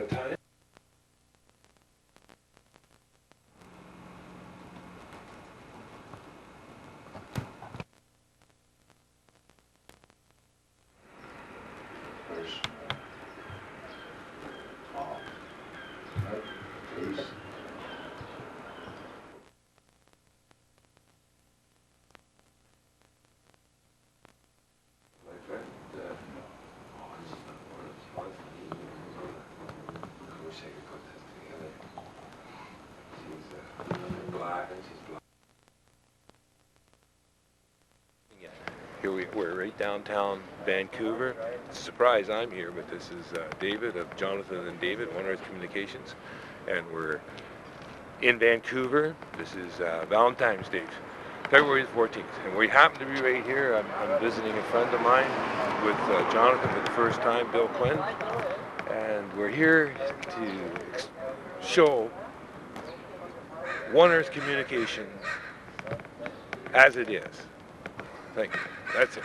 Valentine. Here we're right downtown Vancouver. It's a surprise I'm here, but this is David of Jonathan and David, One Earth Communications, and we're in Vancouver. This is Valentine's Day, February the 14th, and we happen to be right here. I'm visiting a friend of mine with Jonathan for the first time, Bill Quinn, and we're here to show One Earth Communication as it is. Thank you. That's it.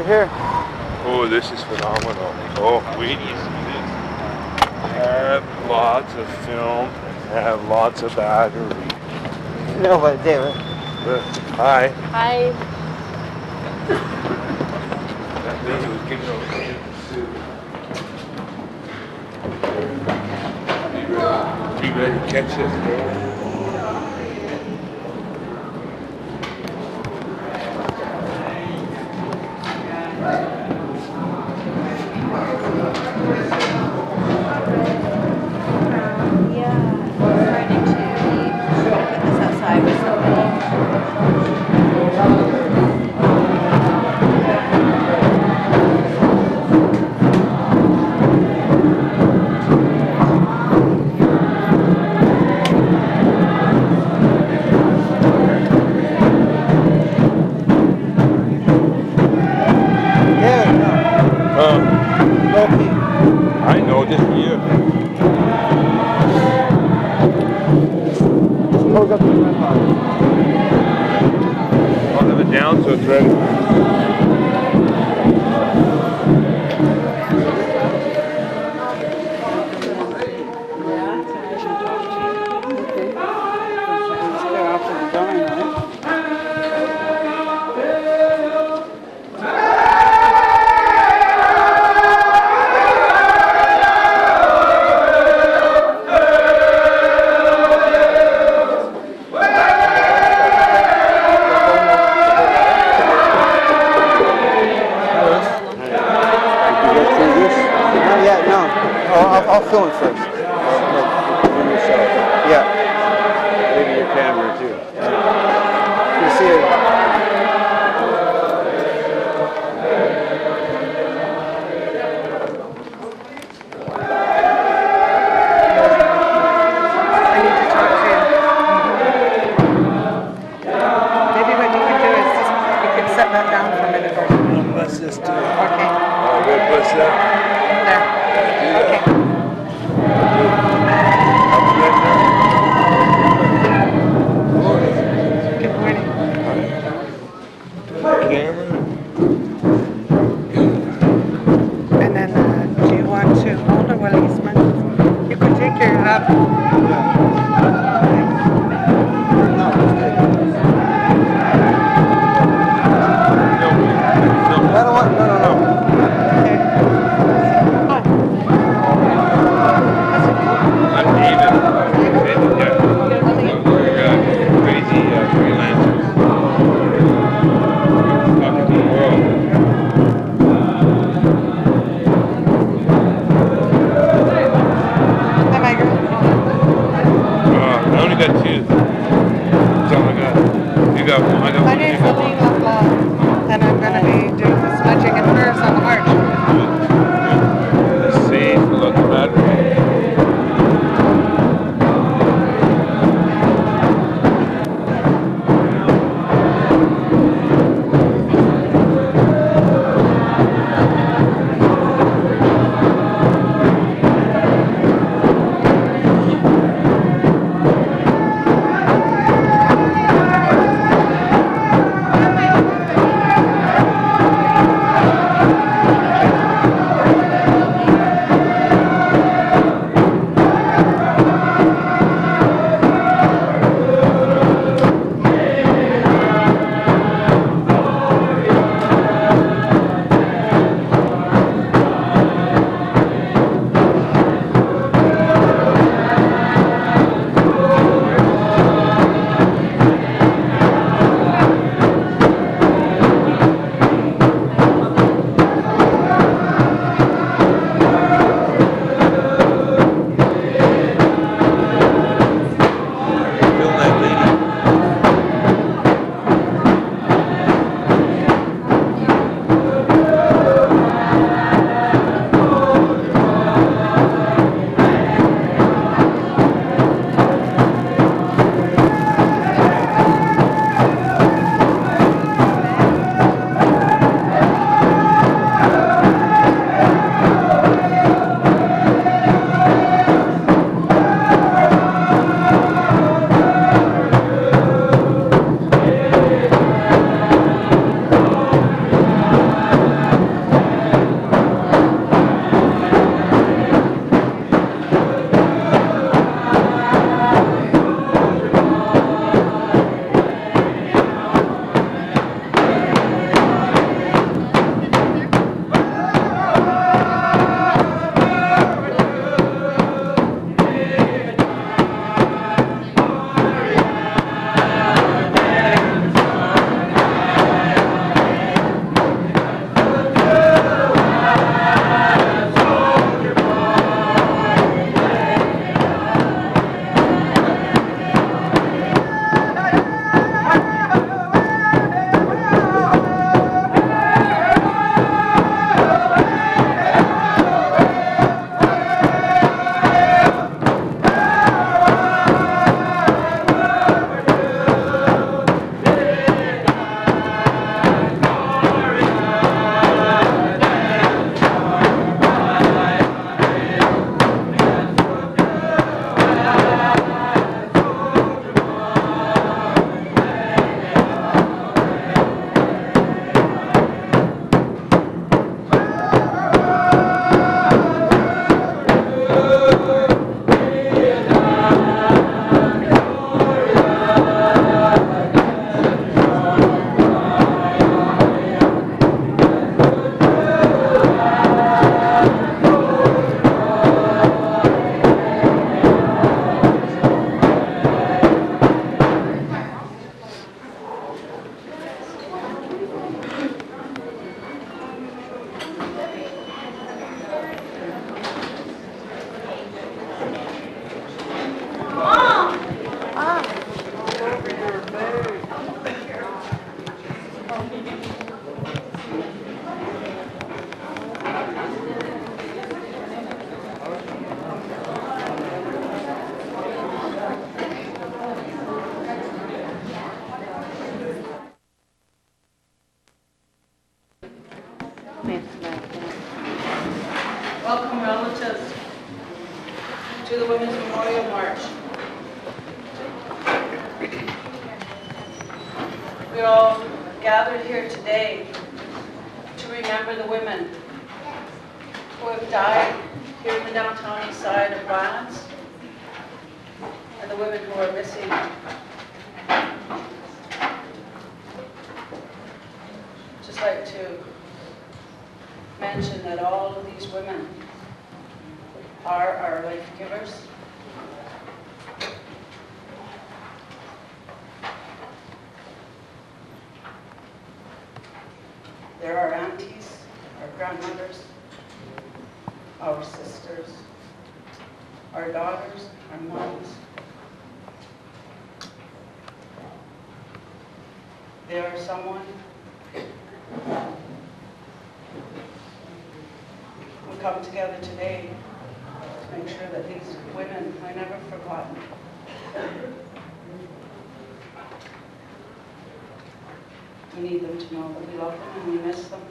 Here. Oh, this is phenomenal. Oh, wait, you see this? Have lots of film, have lots of battery. No, but David. Hi. Hi. That lady was giving over the suit. Be ready to catch this, girl. I know, just for you. Hold up. I'll have it down so it's ready. I'll film it first. Yeah. Maybe your camera too. You see it. I need to talk to you. Maybe what you can do is just, you can set that down for a minute. plus this too. Okay. I'll go plus that. There. Yeah, do that. Okay. Good morning. Camera. And then, do you want to hold or will Eastman? You could take your hat. I don't want, no. Okay. Oh. I'm David. David, yeah. We're crazy freelancers. Talking to the world. Hi, my girl. I only got two. That's all I got. You got one. I got My one. name's Helen, and I'm going to be doing the smudging and prayers on the march. Safe, look battery. Welcome, relatives, to the Women's Memorial March. We're all gathered here today to remember the women who have died here in the downtown east side of violence, and the women who are missing. Just like to mention that all of these women are our life givers. They're our aunties, our grandmothers, our sisters, our daughters, our moms. They are someone we come together today to make sure that these women are never forgotten. We need them to know that we love them and we miss them.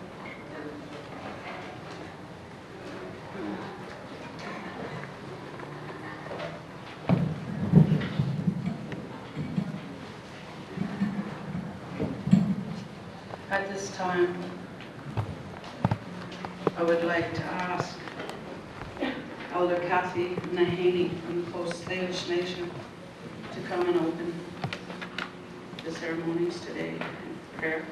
At this time, I would like to ask Elder Kathy Nahaney from the Post-Slavish Nation to come and open the ceremonies today in prayer.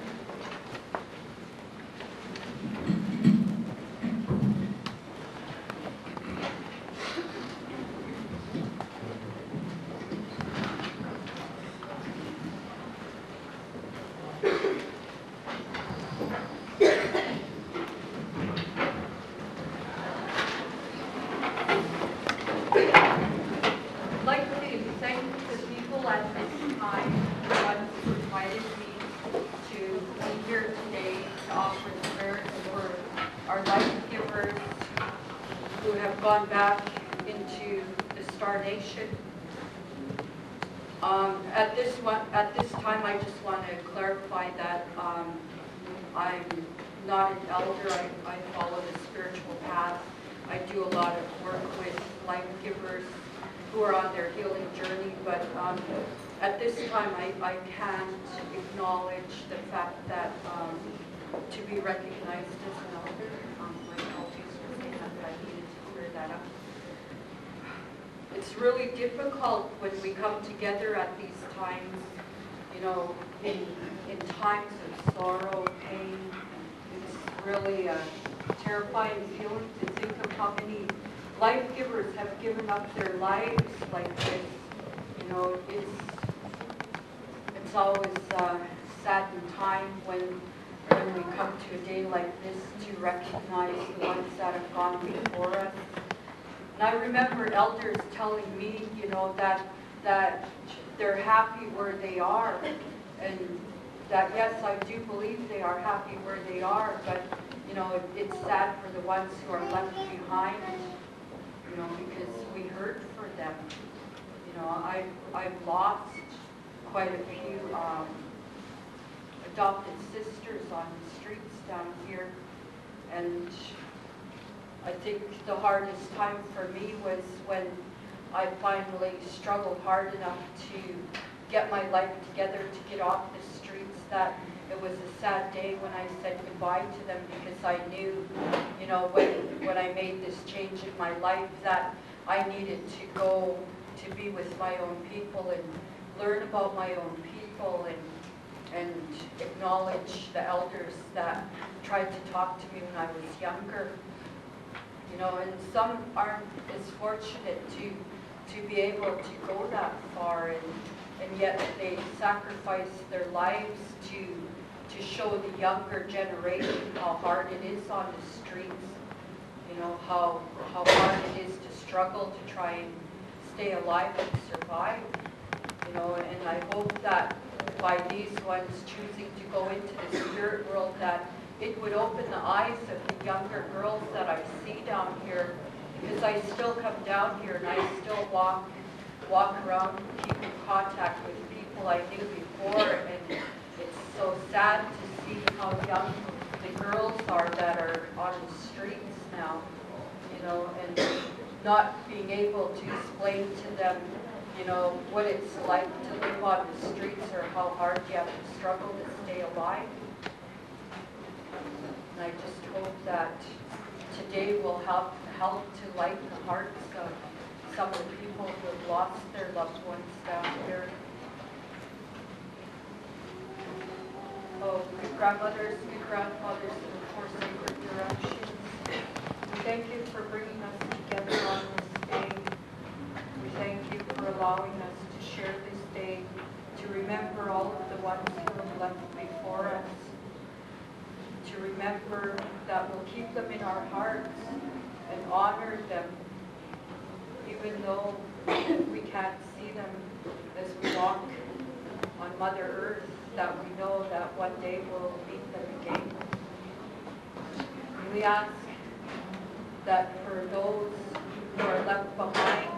I'd like to thank the people at this time, the ones who invited me to be here today to offer the prayers for our life givers who have gone back into the Star Nation. At this time, I just want to clarify that I'm not an elder. I follow the spiritual path. I do a lot of work with life givers who are on their healing journey, but at this time I can't acknowledge the fact that to be recognized as an elder, my colleagues were saying that I needed to clear that up. It's really difficult when we come together at these times, you know, in times of sorrow, pain. It's really a terrifying feeling to think of how many life givers have given up their lives like this. You know, it's always a saddened time when we come to a day like this to recognize the ones that have gone before us. And I remember elders telling me, you know, that they're happy where they are, and that yes, I do believe they are happy where they are, but you know, it's sad for the ones who are left behind, you know, because we hurt for them. You know, I've lost quite a few adopted sisters on the streets down here, and I think the hardest time for me was when I finally struggled hard enough to get my life together to get off the streets, that it was a sad day when I said goodbye to them, because I knew, you know, when I made this change in my life that I needed to go to be with my own people and learn about my own people and acknowledge the elders that tried to talk to me when I was younger. You know, and some aren't as fortunate to be able to go that far, and yet they sacrifice their lives to show the younger generation how hard it is on the streets. You know, how hard it is to struggle to try and stay alive and survive. You know, and I hope that by these ones choosing to go into the spirit world, that it would open the eyes of the younger girls that I see down here, because I still come down here and I still walk around and keep in contact with people I knew before, and it's so sad to see how young the girls are that are on the streets now, you know, and not being able to explain to them, you know, what it's like to live on the streets or how hard you have to struggle to stay alive. And I just hope that today will help to lighten the hearts of some of the people who have lost their loved ones down here. Oh, good grandmothers, good grandfathers, and for sacred directions. We thank you for bringing us together on this day. We thank you for allowing us to share this day, to remember all of the ones who have left before us, to remember that we'll keep them in our hearts and honor them, even though we can't see them as we walk on Mother Earth, that we know that one day we'll meet them again. And we ask that for those who are left behind,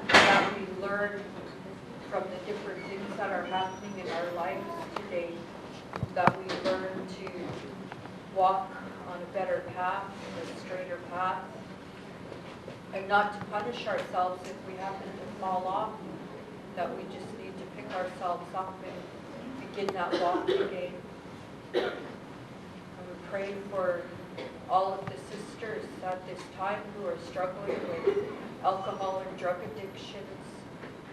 that we learn from the different things that are happening in our lives today, that we learn to walk on a better path, a straighter path, and not to punish ourselves if we happen to fall off, that we just need to pick ourselves up and begin that walk again. And we pray for all of the sisters at this time who are struggling with alcohol and drug addictions,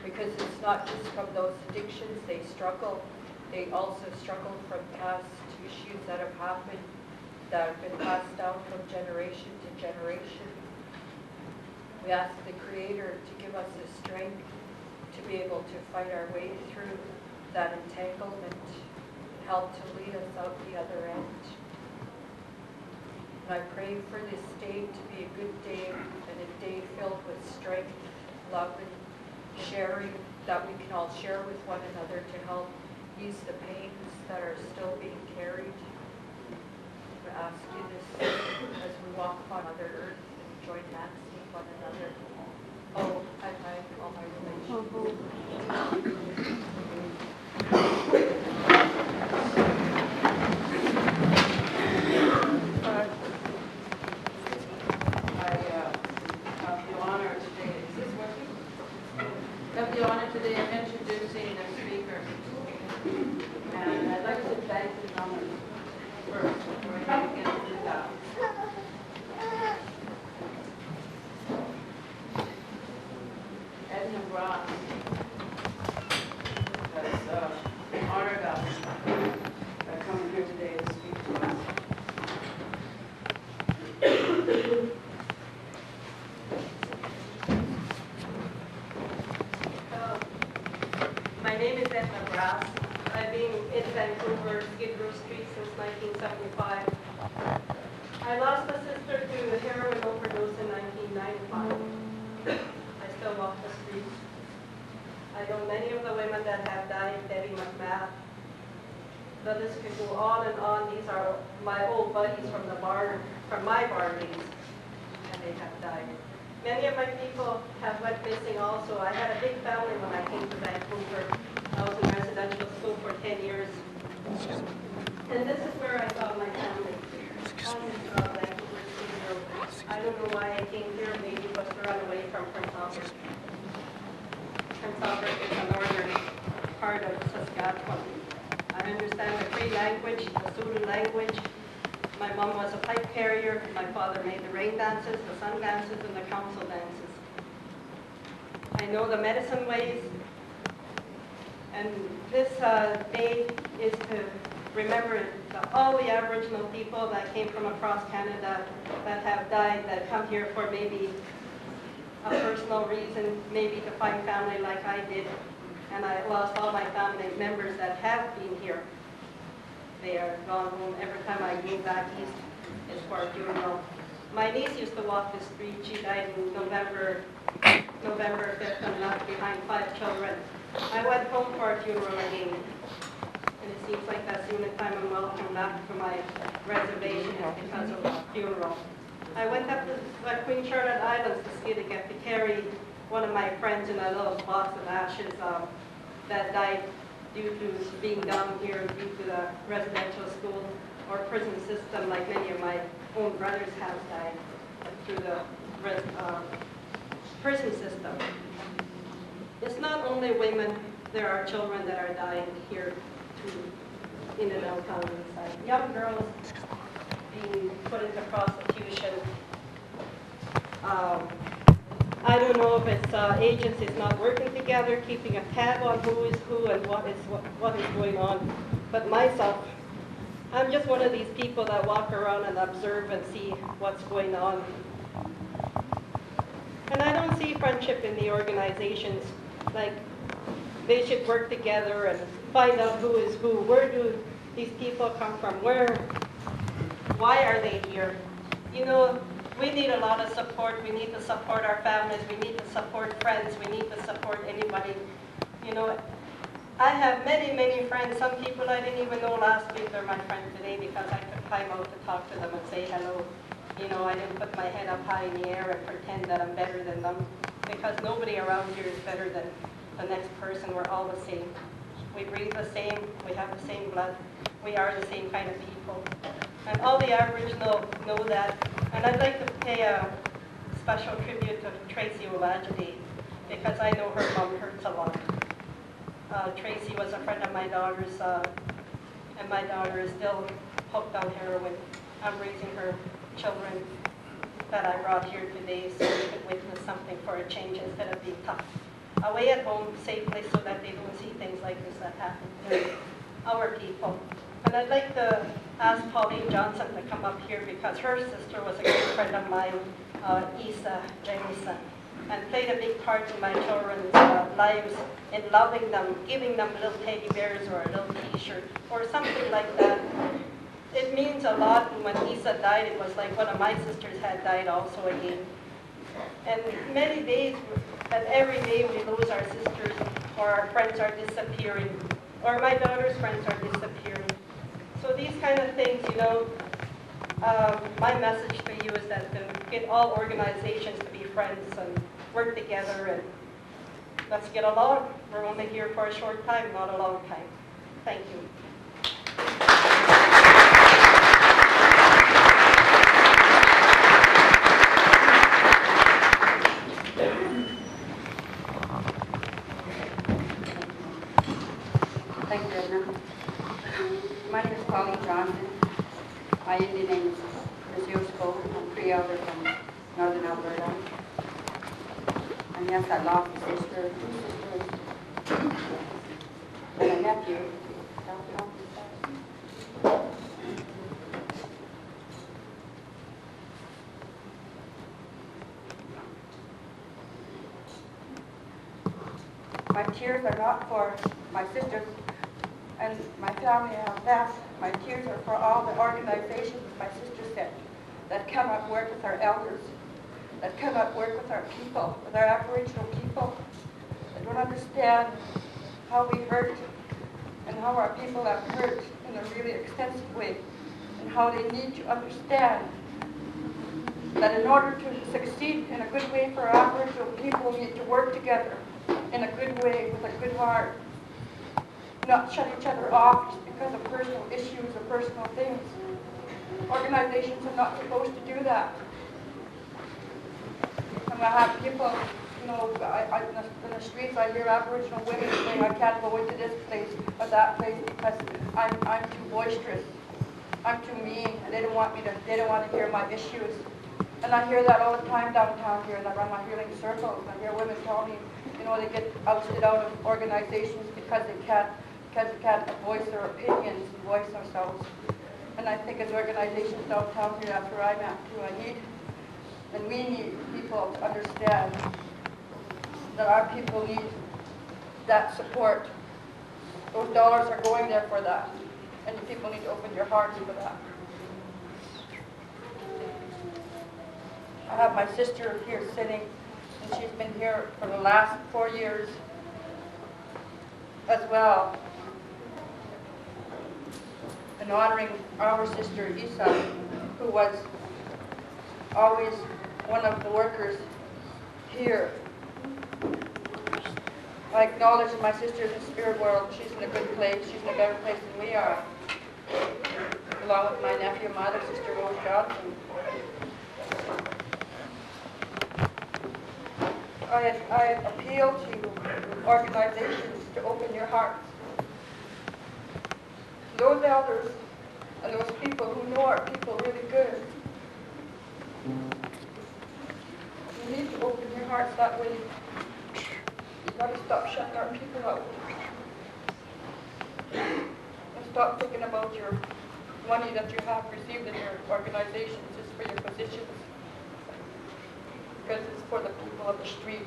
because it's not just from those addictions they struggle, they also struggle from past issues that have happened, that have been passed down from generation to generation. We ask the Creator to give us the strength to be able to fight our way through that entanglement, help to lead us out the other end. And I pray for this day to be a good day and a day filled with strength, love, and sharing, that we can all share with one another to help ease the pains that are still being carried. We ask you this as we walk upon Mother Earth and join hands with one another. Oh, I thank all my relations. I have the honor today of introducing the speaker. And I'd like to thank the gentleman first before I get to that. Edna Brown has honored us by coming here today to speak to us. My name is Edna Brass. I've been in Vancouver, Skid Row Street since 1975. I lost a sister to a heroin overdose in 1995. I still walk the streets. I know many of the women that have died, Debbie McMath. The list could go on and on. These are my old buddies from the bar, from my bar days, and they have died. Many of my people have went missing also. I had a big family when I came to Vancouver. I was in residential school for 10 years. And this is where I saw my family. On this Vancouver Skid Row. I don't know why I came here. Maybe it was to run away from Prince Albert. Prince Albert is the northern part of Saskatchewan. I understand the Cree language, the Zulu language. My mom was a pipe carrier. My father made the rain dances, the sun dances, and the council dances. I know the medicine ways. And this day is to remember all the Aboriginal people that came from across Canada that have died, that come here for maybe a personal reason, maybe to find family like I did. And I lost all my family members that have been here. They are gone home. Every time I go back east, it's for a funeral. My niece used to walk the street. She died in November 5th and left behind 5 children. I went home for a funeral again. And it seems like that's the only time I'm welcome back to my reservation is because of a funeral. I went up to Queen Charlotte Islands to see to get to carry one of my friends in a little box of ashes that died due to being down here due to the residential school. or prison system like many of my own brothers have died through the prison system. It's not only women, there are children that are dying here too, in the downtown eastside. Young girls being put into prostitution. I don't know if it's agencies not working together, keeping a tab on who is who and what is going on. But myself, I'm just one of these people that walk around and observe and see what's going on. And I don't see friendship in the organizations. Like, they should work together and find out who is who. Where do these people come from? Why are they here? You know, we need a lot of support. We need to support our families. We need to support friends. We need to support anybody. You know, I have many, many friends. Some people I didn't even know last week they're my friend today because I took time out to talk to them and say hello. You know, I didn't put my head up high in the air and pretend that I'm better than them, because nobody around here is better than the next person. We're all the same. We breathe the same. We have the same blood. We are the same kind of people. And all the Aboriginal know that. And I'd like to pay a special tribute to Tracy Olajide, because I know her mom hurts a lot. Tracy was a friend of my daughter's, and my daughter is still hooked on heroin. I'm raising her children that I brought here today so we could witness something for a change instead of being tough. Away at home safely so that they don't see things like this that happen to our people. And I'd like to ask Pauline Johnson to come up here because her sister was a good friend of mine, Isa Jamieson, and played a big part in my children's lives in loving them, giving them little teddy bears or a little t-shirt or something like that. It means a lot. And when Isa died, it was like one of my sisters had died also again. And many days, and every day we lose our sisters, or our friends are disappearing, or my daughter's friends are disappearing. So these kind of things, you know, my message to you is that to get all organizations to be friends and work together and let's get along. We're only here for a short time, not a long time. Thank you. Thank you, Edna. My name is Pauline Johnson. My Indian name is Yosko. I'm Cree Elder from Northern Alberta. And yes, I lost a sister, 2 sisters, and a nephew. My tears are not for my sisters and my family have passed. My tears are for all the organizations, my sister said, that cannot work with our elders, that cannot work with our people, with our Aboriginal people, that don't understand how we hurt and how our people have hurt in a really extensive way, and how they need to understand that in order to succeed in a good way for our Aboriginal people, we need to work together in a good way with a good heart, not shut each other off just because of personal issues or personal things. Organizations are not supposed to do that. And I have people, you know, in the streets I hear Aboriginal women saying, I can't go into this place or that place because I'm too boisterous, I'm too mean, and they don't want to hear my issues. And I hear that all the time downtown here, and I run my healing circles, and I hear women tell me, you know, they get ousted out of organizations because they can't voice their opinions and voice themselves. And I think as organizations downtown here, that's where I'm at too. We need people to understand that our people need that support. Those dollars are going there for that. And you people need to open your hearts for that. I have my sister here sitting, and she's been here for the last 4 years as well, and honoring our sister Isa, who was always one of the workers here. I acknowledge my sister in the spirit world. She's in a good place. She's in a better place than we are. along with my nephew and my other sister, Rose Johnson. I appeal to organizations to open your hearts. Those elders and those people who know our people really good. You need to open your hearts that way. You've got to stop shutting our people out. And stop thinking about your money that you have received in your organizations just for your positions. Because it's for the people of the street.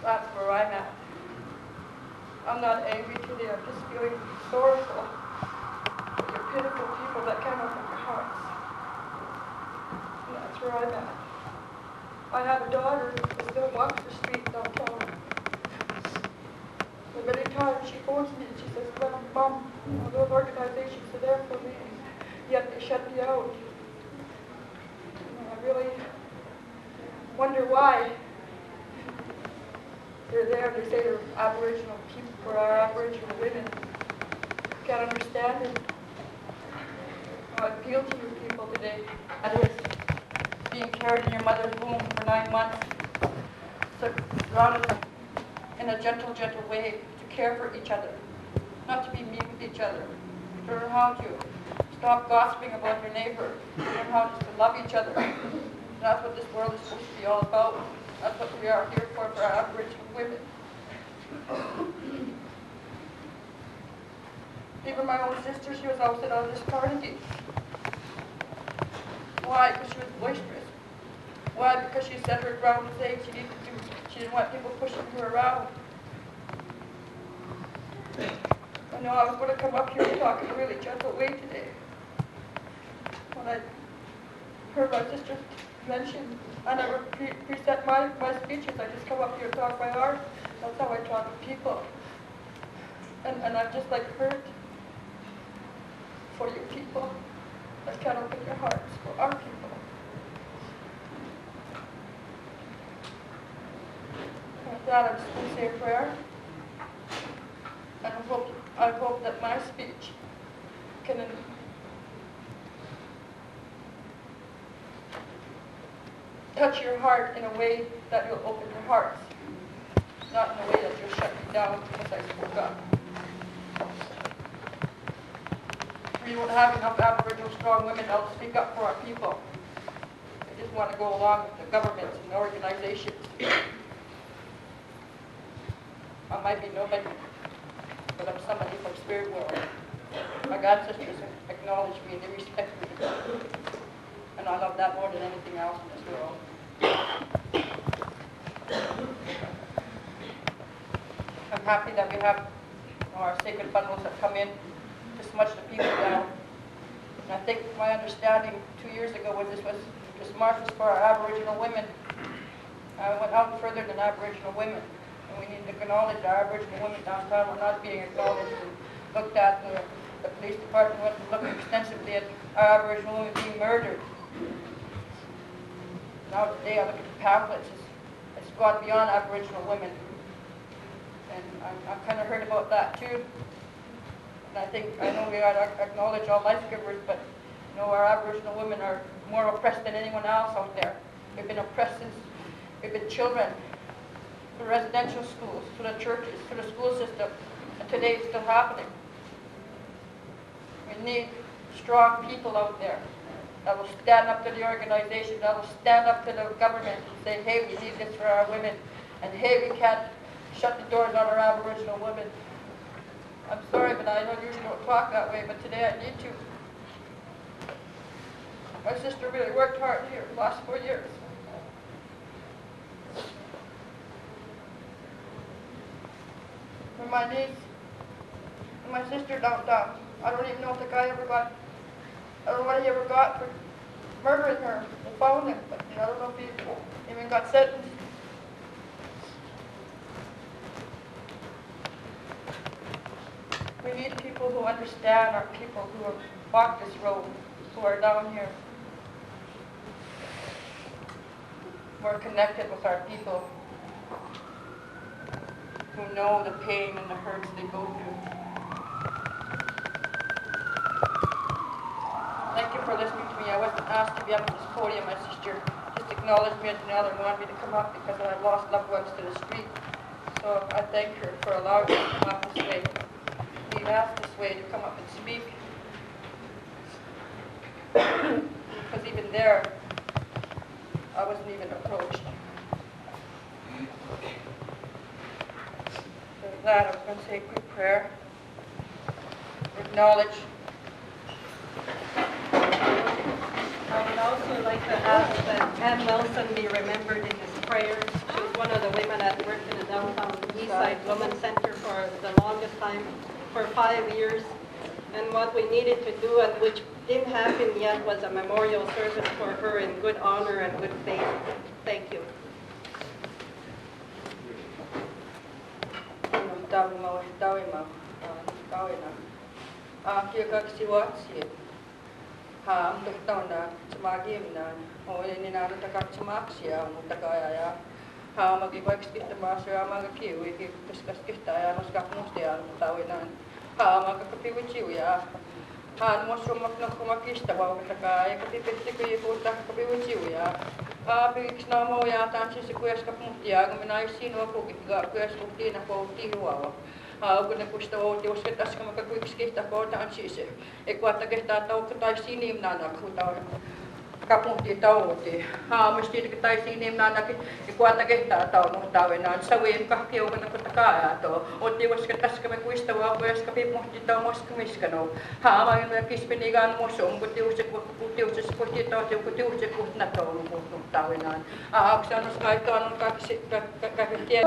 That's where I'm at. I'm not angry today, I'm just feeling sorrowful for your pitiful people that can't open their hearts. And that's where I'm at. I have a daughter who still walks the street downtown. And many times she phones me and she says, well, Mom, those organizations are there for me, yet they shut me out. And I really wonder why they're there. They say they're Aboriginal people for our Aboriginal women. Can't understand it. I appeal to you people today. That is being carried in your mother's womb for 9 months, surrounded in a gentle, gentle way, to care for each other, not to be mean with each other, to learn how to stop gossiping about your neighbor, to learn how to love each other. That's what this world is supposed to be all about. That's what we are here for our Aboriginal women. Even my own sister, she was ousted out of this community. Why? Because she was boisterous. Why? Because she said her ground thing she needed to do. She didn't want people pushing her around. I know I was going to come up here and talk in a really gentle way today. When I heard my sister mention, I never preset my speeches. I just come up here and talk my heart. That's how I talk to people. And I'm just like hurt for you people that can't open your hearts for our people. With that, I'm just going to say a prayer. And I hope that my speech can touch your heart in a way that you'll open your hearts, not in a way that you'll shut me down because I spoke up. We don't have enough Aboriginal strong women to speak up for our people. They just want to go along with the governments and the organizations. I might be nobody, but I'm somebody from spirit world. My ancestors acknowledge me and they respect me. And I love that more than anything else in this world. I'm happy that we have our sacred bundles that come in to smudge the people down. And I think my understanding 2 years ago when this march was for our Aboriginal women. I went out further than Aboriginal women. And we need to acknowledge our Aboriginal women downtown are not being acknowledged and looked at. The police department went and looked extensively at our Aboriginal women being murdered. Now today I look at the pamphlets, it's gone beyond Aboriginal women. And I'm kind of hurt about that too. And I know we ought to acknowledge all life givers, but you know, our Aboriginal women are more oppressed than anyone else out there. We've been oppressed since we've been children, through residential schools, through the churches, through the school system, and today it's still happening. We need strong people out there that will stand up to the organization, that will stand up to the government and say, hey, we need this for our women, and hey, we can't shut the doors on our Aboriginal women. I'm sorry, but I don't usually don't talk that way, but today I need to. My sister really worked hard here the last 4 years. And my niece and my sister downtown, I don't even know if the guy ever got, I don't know what he ever got for murdering her. They found him, but I don't know if he even got sentenced. We need people who understand our people who have walked this road, who are down here, who are connected with our people, who know the pain and the hurts they go through. Thank you for listening to me. I wasn't asked to be up at this podium. My sister just acknowledged me at another and wanted me to come up because I had lost loved ones to the street. So I thank her for allowing me to come up this way, being asked this way to come up and speak. Because even there, I wasn't even approached. So with that, I'm going to say a quick prayer. Acknowledge. I would also like to ask that Ann Wilson be remembered in his prayers. She was one of the women that worked in the downtown Eastside Women's Center for the longest time, for 5 years. And what we needed to do, and which didn't happen yet, was a memorial service for her in good honor and good faith. Thank you. Kun kusta outi uske taska maka kuiksi kehtaa kootaan siis e kuatta kehtaa taukka tai sinimnana kuta kapunti tauti musti tai sinimnana e kuatta kehtaa taunu tavenaan savien kahkeukana kota kaato otti uske taska me kuista waa kueska pimuhti tau moska miskano ma me kispeni gan mosum kutiuse kuti tauti kutiuse kutna taunu kutnu tavenaan aksanus kaikkaan kaksi tie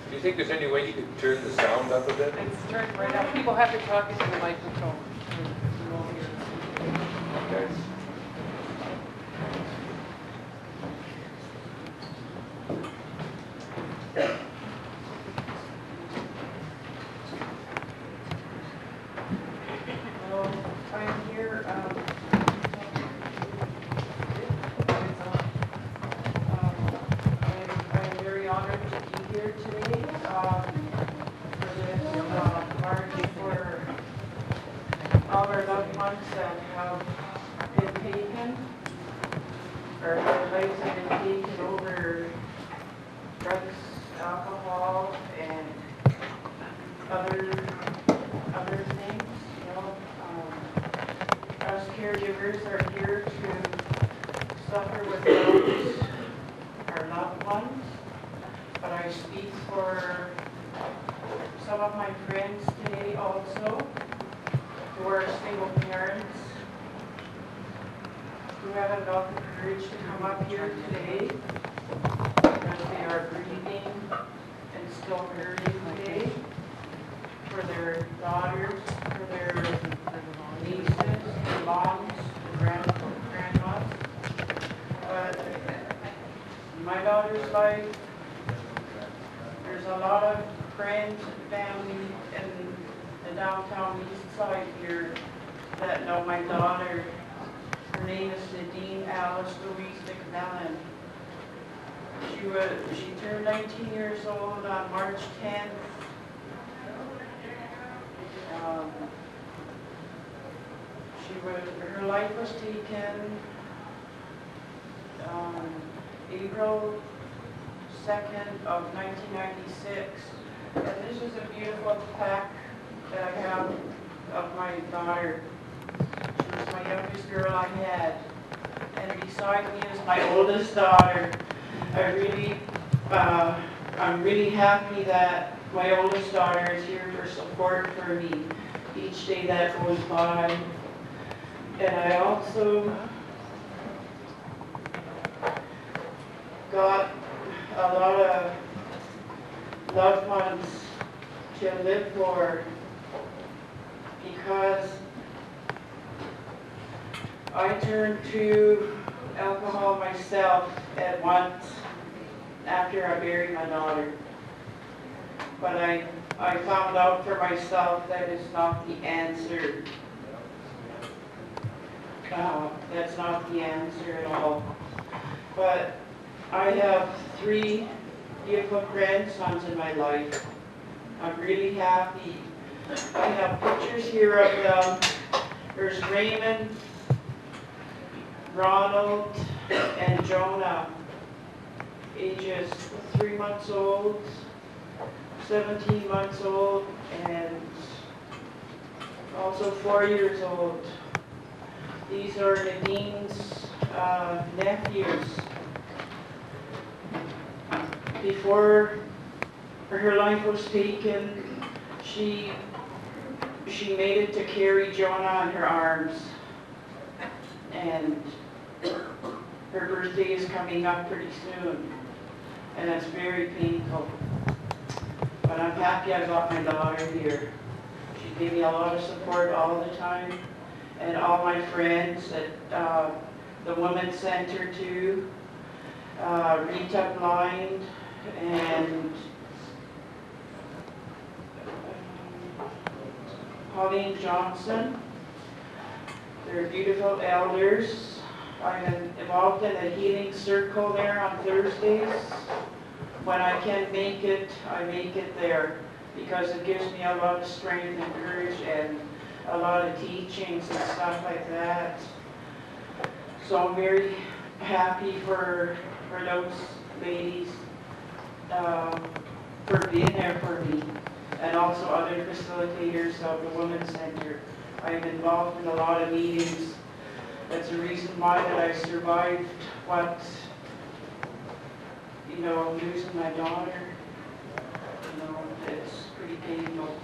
Do you think there's any way you could turn the sound up a bit? It's turned right up. People have to talk into the microphone. You won't hear. Okay. Well, I'm here. I'm very honored to be here today for this march for all our loved ones that have been taken, or their lives have been taken over drugs, alcohol, and other things. You know, us caregivers are here to suffer with those, our loved ones, but I speak for some of my friends today also, who are single parents, who haven't got the courage to come up here today because they are grieving and still hurting today for their daughters, for their nieces, their moms, their grandmas. But in my daughter's life, there's a lot of friends and family in the downtown east side here that know my daughter. Her name is Nadine Alice Louise McMillan. She turned 19 years old on March 10th. Her life was taken April 2nd of 1996. And this is a beautiful plaque that I have of my daughter. She was my youngest girl I had. And beside me is my oldest daughter. I'm really happy that my oldest daughter is here for support for me each day that goes by. And I also got a lot of loved ones to live for because I turned to alcohol myself at once after I buried my daughter. But I found out for myself that is not the answer. That's not the answer at all. But I have 3 beautiful grandsons in my life. I'm really happy. I have pictures here of them. There's Raymond, Ronald, and Jonah, ages 3 months old, 17 months old, and also 4 years old. These are Nadine's nephews. Before her life was taken, she made it to carry Jonah in her arms. And her birthday is coming up pretty soon, and it's very painful. But I'm happy I got my daughter here. She gave me a lot of support all the time, and all my friends at the Women's Center too, Rita Blind, and Pauline Johnson. They're beautiful elders. I'm involved in a healing circle there on Thursdays. When I can make it, I make it there because it gives me a lot of strength and courage and a lot of teachings and stuff like that. So I'm very happy for those ladies for being there for me, and also other facilitators of the Women's Center. I'm involved in a lot of meetings. That's the reason why that I survived losing my daughter. It's pretty painful.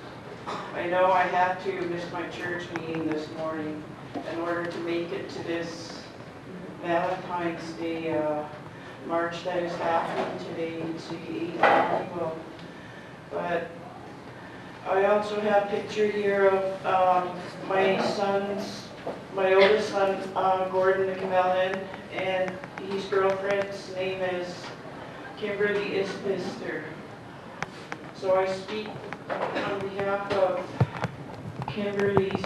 I know I had to miss my church meeting this morning in order to make it to this Valentine's Day march that is happening today to see 8 people. But I also have a picture here of my oldest son, Gordon McMillan, and his girlfriend's name is Kimberly Isbister. So I speak on behalf of Kimberly's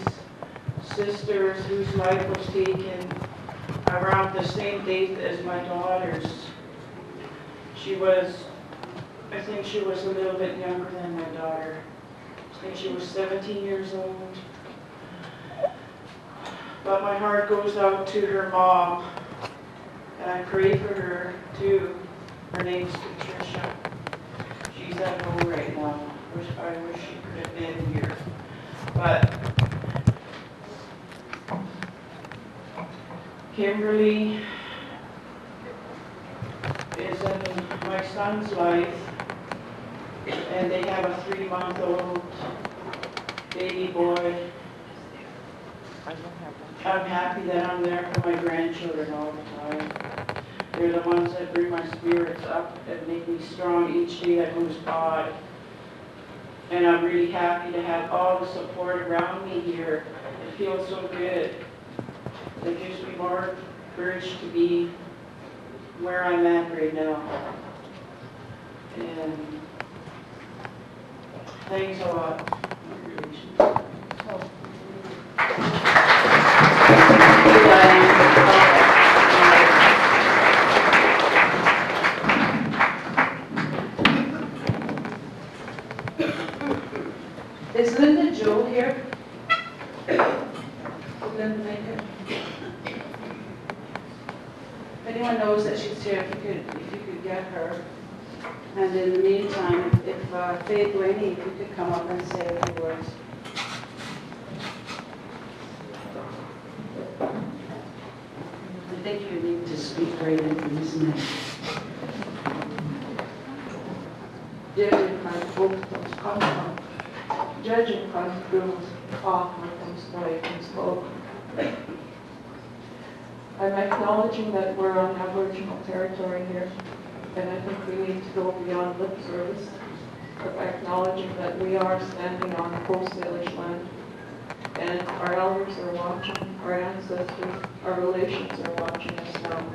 sisters whose life was taken around the same date as my daughter's. I think she was a little bit younger than my daughter. I think she was 17 years old. But my heart goes out to her mom, and I pray for her too. Her name's Patricia. She's at home right now. I wish she could have been here. But Kimberly is in my son's life, and they have a 3-month-old baby boy. I'm happy that I'm there for my grandchildren all the time. They're the ones that bring my spirits up and make me strong each day that goes by. And I'm really happy to have all the support around me here. It feels so good. It gives me more courage to be where I'm at right now. And thanks a lot. Is Linda Joe here? Linda Baker? If anyone knows that she's here, if you could get her. And in the meantime, if Faye Blaney, if you could come up and say a few words. I think you need to speak right into this minute. Judging by those come judging by those off comes right and spoke. I'm acknowledging that we're on Aboriginal territory here. And I think we need to go beyond lip service of acknowledging that we are standing on Coast Salish land. And our elders are watching, our ancestors, our relations are watching us now.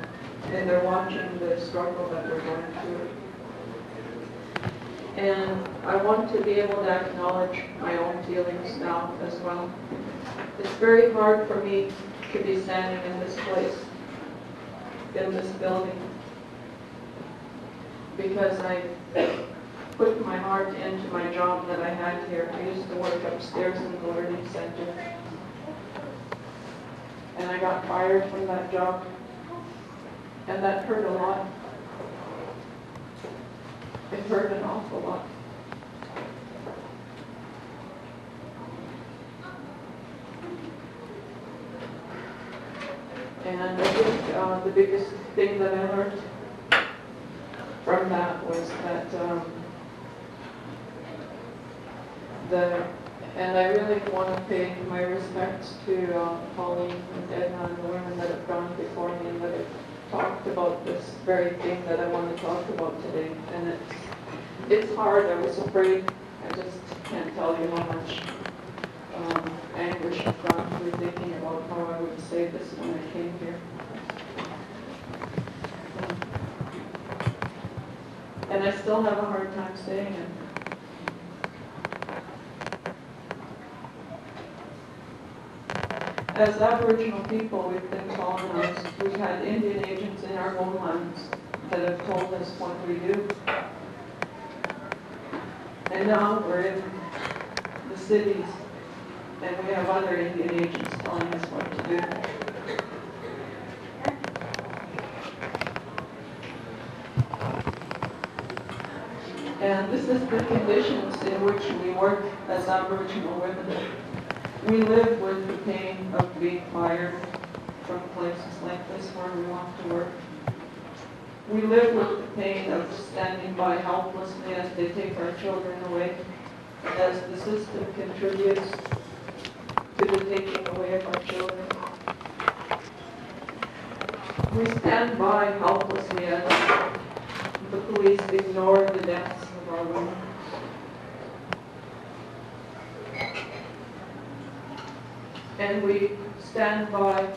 And they're watching the struggle that we're going through. And I want to be able to acknowledge my own feelings now as well. It's very hard for me to be standing in this place, in this building, because I put my heart into my job that I had here. I used to work upstairs in the learning center. And I got fired from that job. And that hurt a lot. It hurt an awful lot. And I think the biggest thing that I learned from that was that and I really want to pay my respects to Pauline and Edna and the women that have gone before me and that have talked about this very thing that I want to talk about today. And it's hard. I was afraid. I just can't tell you how much anguish I've gone through thinking about how I would say this when I came here. And I still have a hard time saying it. As Aboriginal people, we've been colonized. We've had Indian agents in our homelands that have told us what we do. And now we're in the cities, and we have other Indian agents telling us what to do. And this is the conditions in which we work as Aboriginal women. We live with the pain of being fired from places like this where we want to work. We live with the pain of standing by helplessly as they take our children away, as the system contributes to the taking away of our children. We stand by helplessly as the police ignore the deaths of our women. And we stand by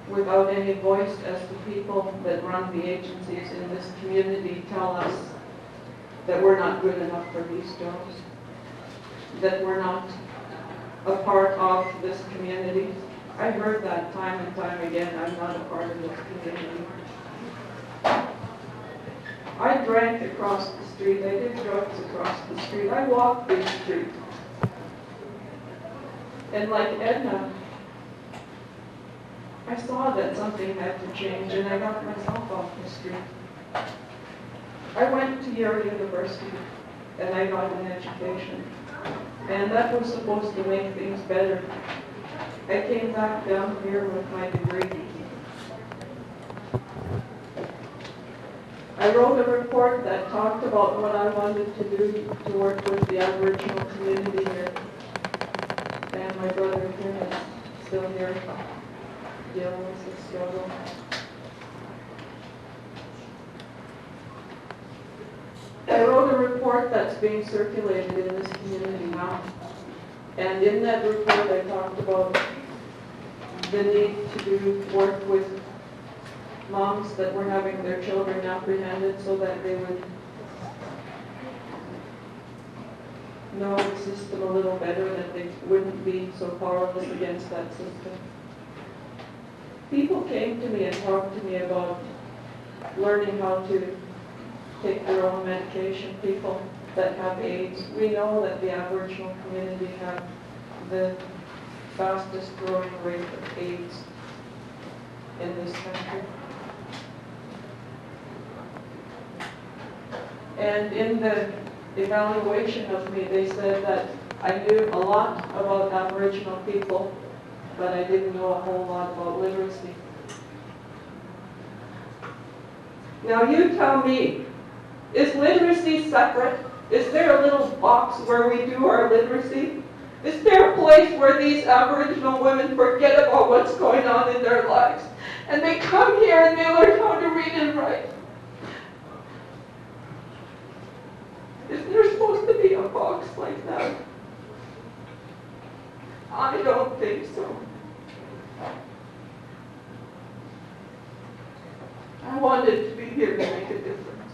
without any voice as the people that run the agencies in this community tell us that we're not good enough for these jobs, that we're not a part of this community. I heard that time and time again, I'm not a part of this community. I drank across the street, I did drugs across the street, I walked this street. And like Edna, I saw that something had to change, and I got myself off the street. I went to Yale University, and I got an education. And that was supposed to make things better. I came back down here with my degree. I wrote a report that talked about what I wanted to do to work with the Aboriginal community here. And my brother here is still here, dealing with the struggle. I wrote a report that's being circulated in this community now. And in that report I talked about the need to do work with moms that were having their children apprehended so that they would know the system a little better, that they wouldn't be so powerless against that system. People came to me and talked to me about learning how to take their own medication. People that have AIDS. We know that the Aboriginal community have the fastest growing rate of AIDS in this country. And in the evaluation of me, they said that I knew a lot about Aboriginal people, but I didn't know a whole lot about literacy. Now you tell me, is literacy separate? Is there a little box where we do our literacy? Is there a place where these Aboriginal women forget about what's going on in their lives? And they come here and they learn how to read and write? like that? I don't think so. I wanted to be here to make a difference.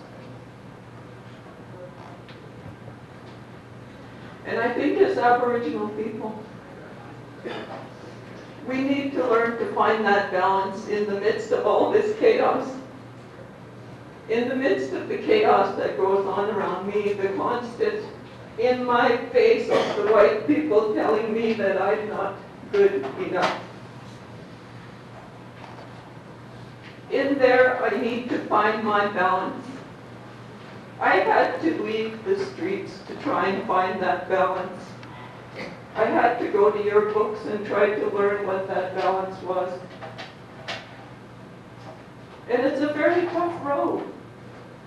And I think as Aboriginal people, we need to learn to find that balance in the midst of all this chaos. In the midst of the chaos that goes on around me, the constant in my face of the white people telling me that I'm not good enough. In there, I need to find my balance. I had to leave the streets to try and find that balance. I had to go to your books and try to learn what that balance was. And it's a very tough road.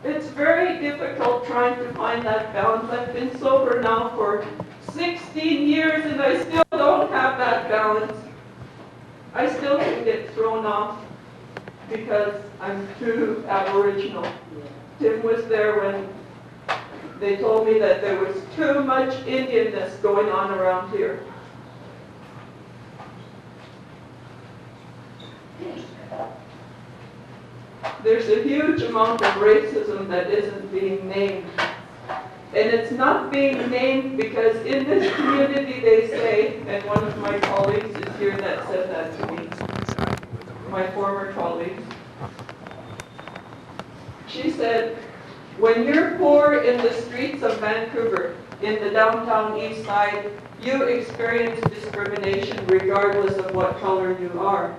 It's very difficult trying to find that balance. I've been sober now for 16 years and I still don't have that balance. I still can get thrown off because I'm too Aboriginal. Tim was there when they told me that there was too much Indianness going on around here. There's a huge amount of racism that isn't being named. And it's not being named because in this community they say, and one of my colleagues is here that said that to me, my former colleague. She said, when you're poor in the streets of Vancouver, in the downtown east side, you experience discrimination regardless of what color you are.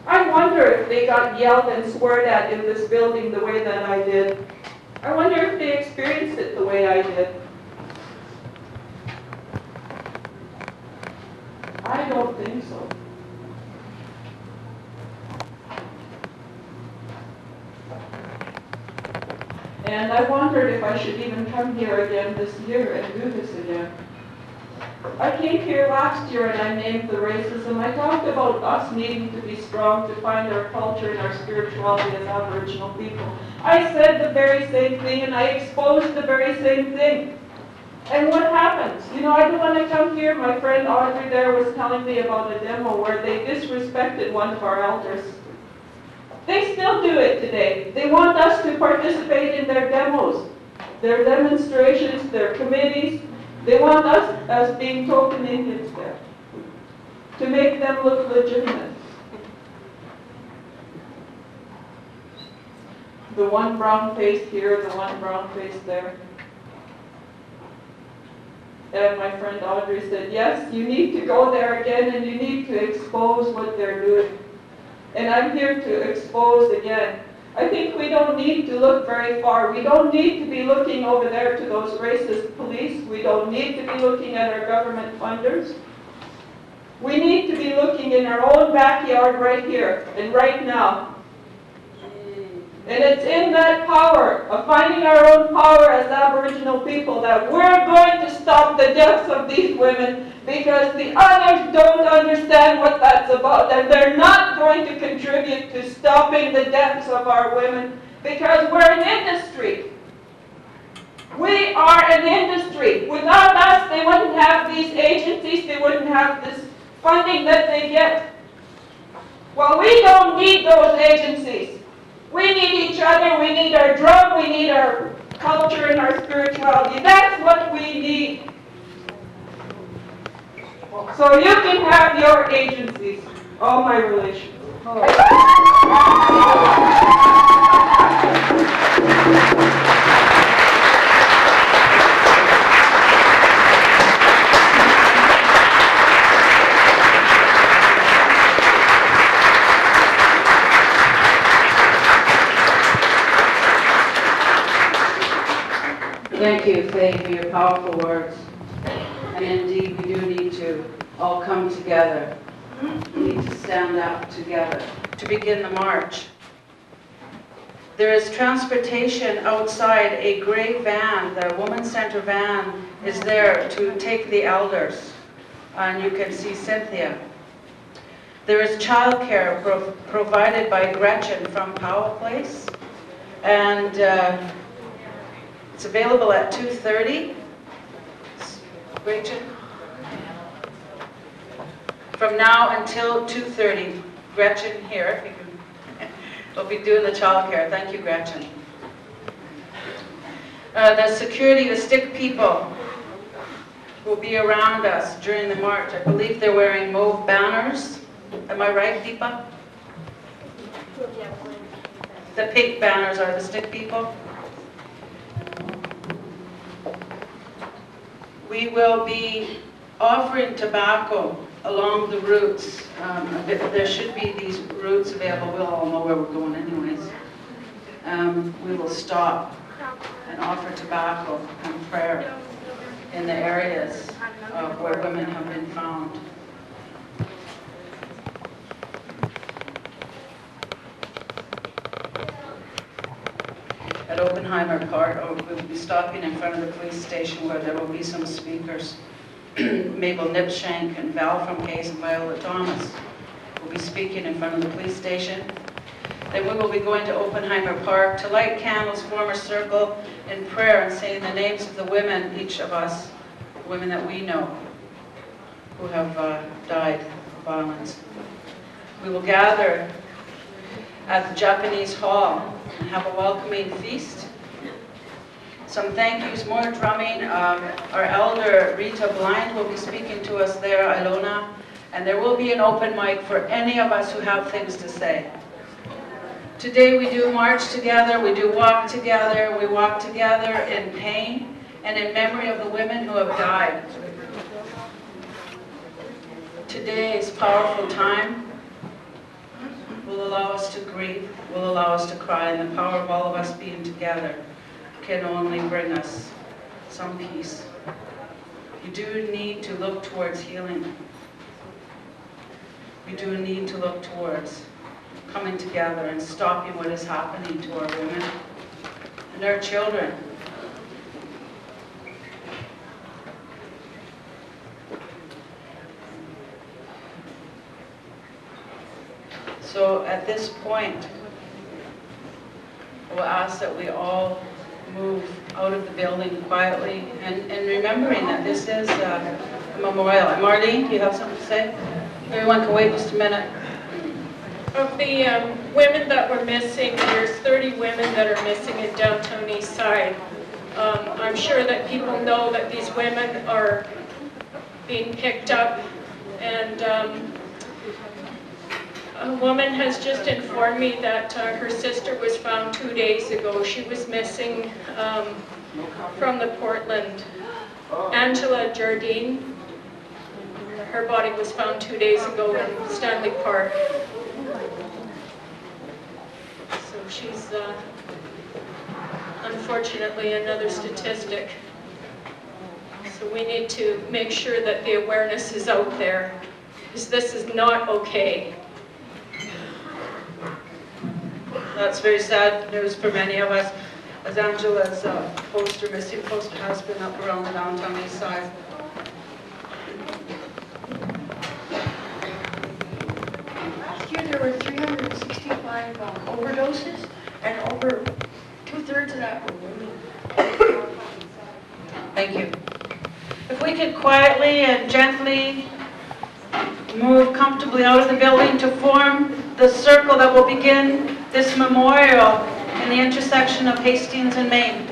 I wonder if they got yelled and sweared at in this building the way that I did. I wonder if they experienced it the way I did. I don't think so. And I wondered if I should even come here again this year and do this again. I came here last year and I named the racism. I talked about us needing to be strong to find our culture and our spirituality as Aboriginal people. I said the very same thing and I exposed the very same thing. And what happens? You know, I don't want to come here. My friend Audrey there was telling me about a demo where they disrespected one of our elders. They still do it today. They want us to participate in their demos, their demonstrations, their committees. They want us as being token Indians there, to make them look legitimate. The one brown face here, the one brown face there. And my friend Audrey said, yes, you need to go there again and you need to expose what they're doing. And I'm here to expose again. I think we don't need to look very far. We don't need to be looking over there to those racist police. We don't need to be looking at our government funders. We need to be looking in our own backyard right here and right now. And it's in that power of finding our own power as Aboriginal people that we're going to stop the deaths of these women because the others don't understand what that's about and they're not going to contribute to stopping the deaths of our women because we're an industry. We are an industry. Without us, they wouldn't have these agencies, they wouldn't have this funding that they get. Well, we don't need those agencies. We need each other, we need our drum, we need our culture and our spirituality. That's what we need. So you can have your agencies, all my relations. Thank you, Faye, for your powerful words. And indeed, we do need to all come together. We need to stand up together to begin the march. There is transportation outside. A gray van, the Women's Center van, is there to take the elders. And you can see Cynthia. There is childcare provided by Gretchen from Powell Place. And It's available at 2:30. Gretchen? From now until 2:30. Gretchen here, if you can. We'll be doing the childcare. Thank you, Gretchen. The security, the stick people will be around us during the march. I believe they're wearing mauve banners. Am I right, Deepa? The pink banners are the stick people. We will be offering tobacco along the routes. There should be these routes available. We'll all know where we're going anyways. We will stop and offer tobacco and prayer in the areas where women have been found. At Oppenheimer Park, we'll be stopping in front of the police station where there will be some speakers. Mabel Nipshank and Val from Case and Viola Thomas will be speaking in front of the police station. Then we will be going to Oppenheimer Park to light candles, form a circle in prayer and saying the names of the women, each of us, women that we know who have died of violence. We will gather at the Japanese Hall and have a welcoming feast. Some thank yous, more drumming. Our elder Rita Blind will be speaking to us there, Ilona, and there will be an open mic for any of us who have things to say. Today we do march together, we do walk together, we walk together in pain and in memory of the women who have died. Today's powerful time will allow us to grieve, will allow us to cry, and the power of all of us being together can only bring us some peace. We do need to look towards healing. We do need to look towards coming together and stopping what is happening to our women and our children. So at this point, we'll ask that we all move out of the building quietly and remembering that this is a memorial. Marlene, do you have something to say? Everyone can wait just a minute. Of the women that were missing, there's 30 women that are missing in downtown Eastside. I'm sure that people know that these women are being picked up, and a woman has just informed me that her sister was found 2 days ago. She was missing from the Portland. Angela Jardine, her body was found 2 days ago in Stanley Park. So she's unfortunately another statistic. So we need to make sure that the awareness is out there, because this is not okay. That's very sad news for many of us, as Angela's missing poster has been up around the downtown east side. Last year there were 365 overdoses, and over 2/3 of that were women. Thank you. If we could quietly and gently move comfortably out of the building to form the circle that will begin this memorial in the intersection of Hastings and Main.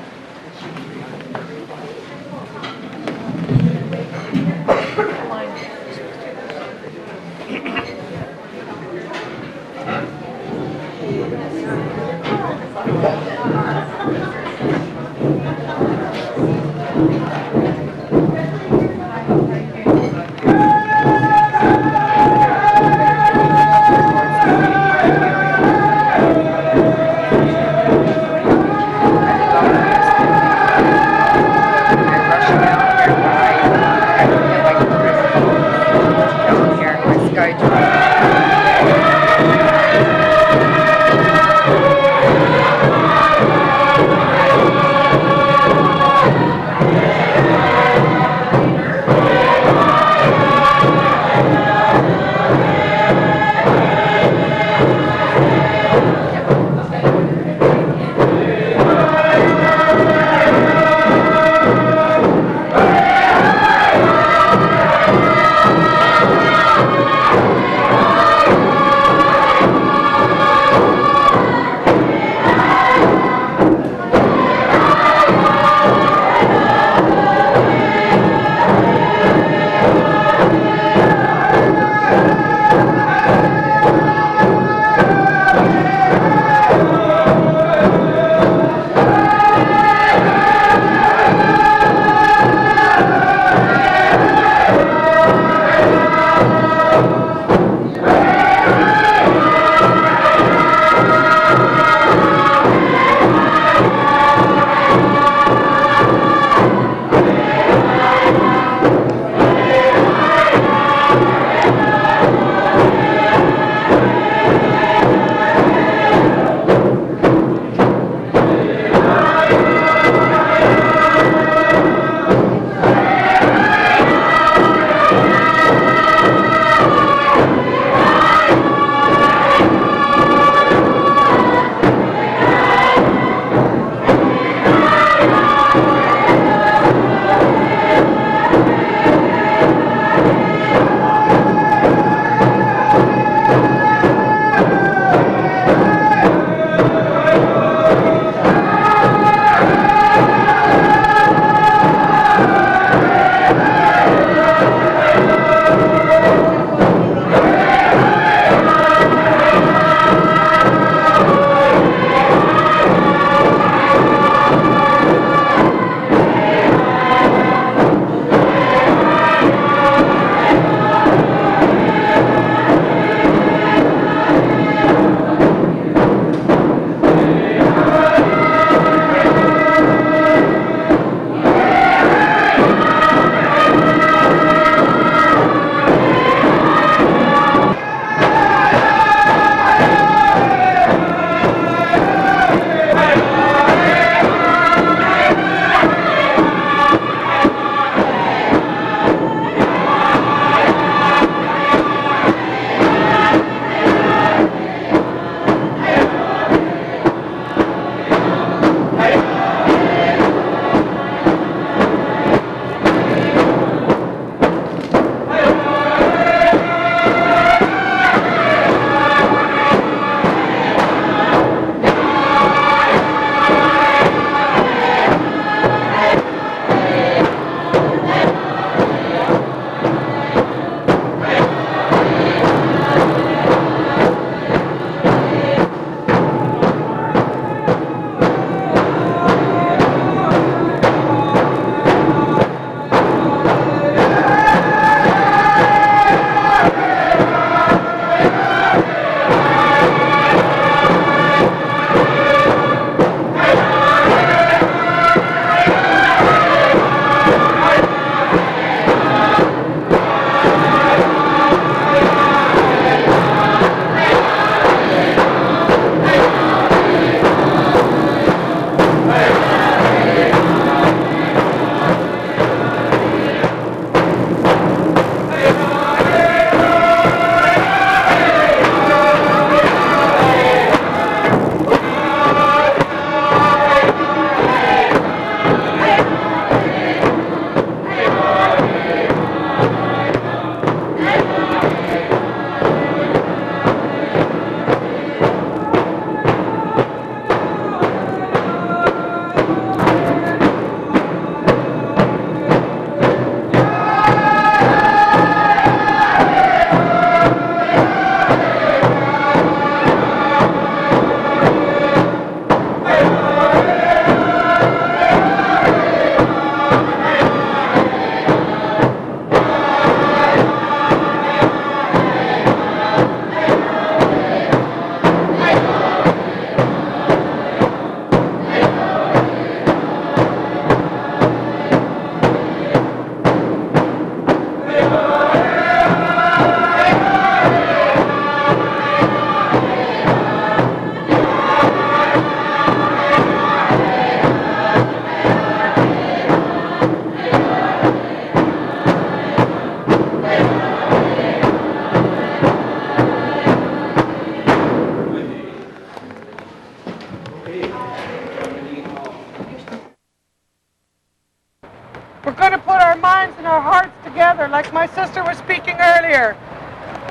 our hearts together, like my sister was speaking earlier.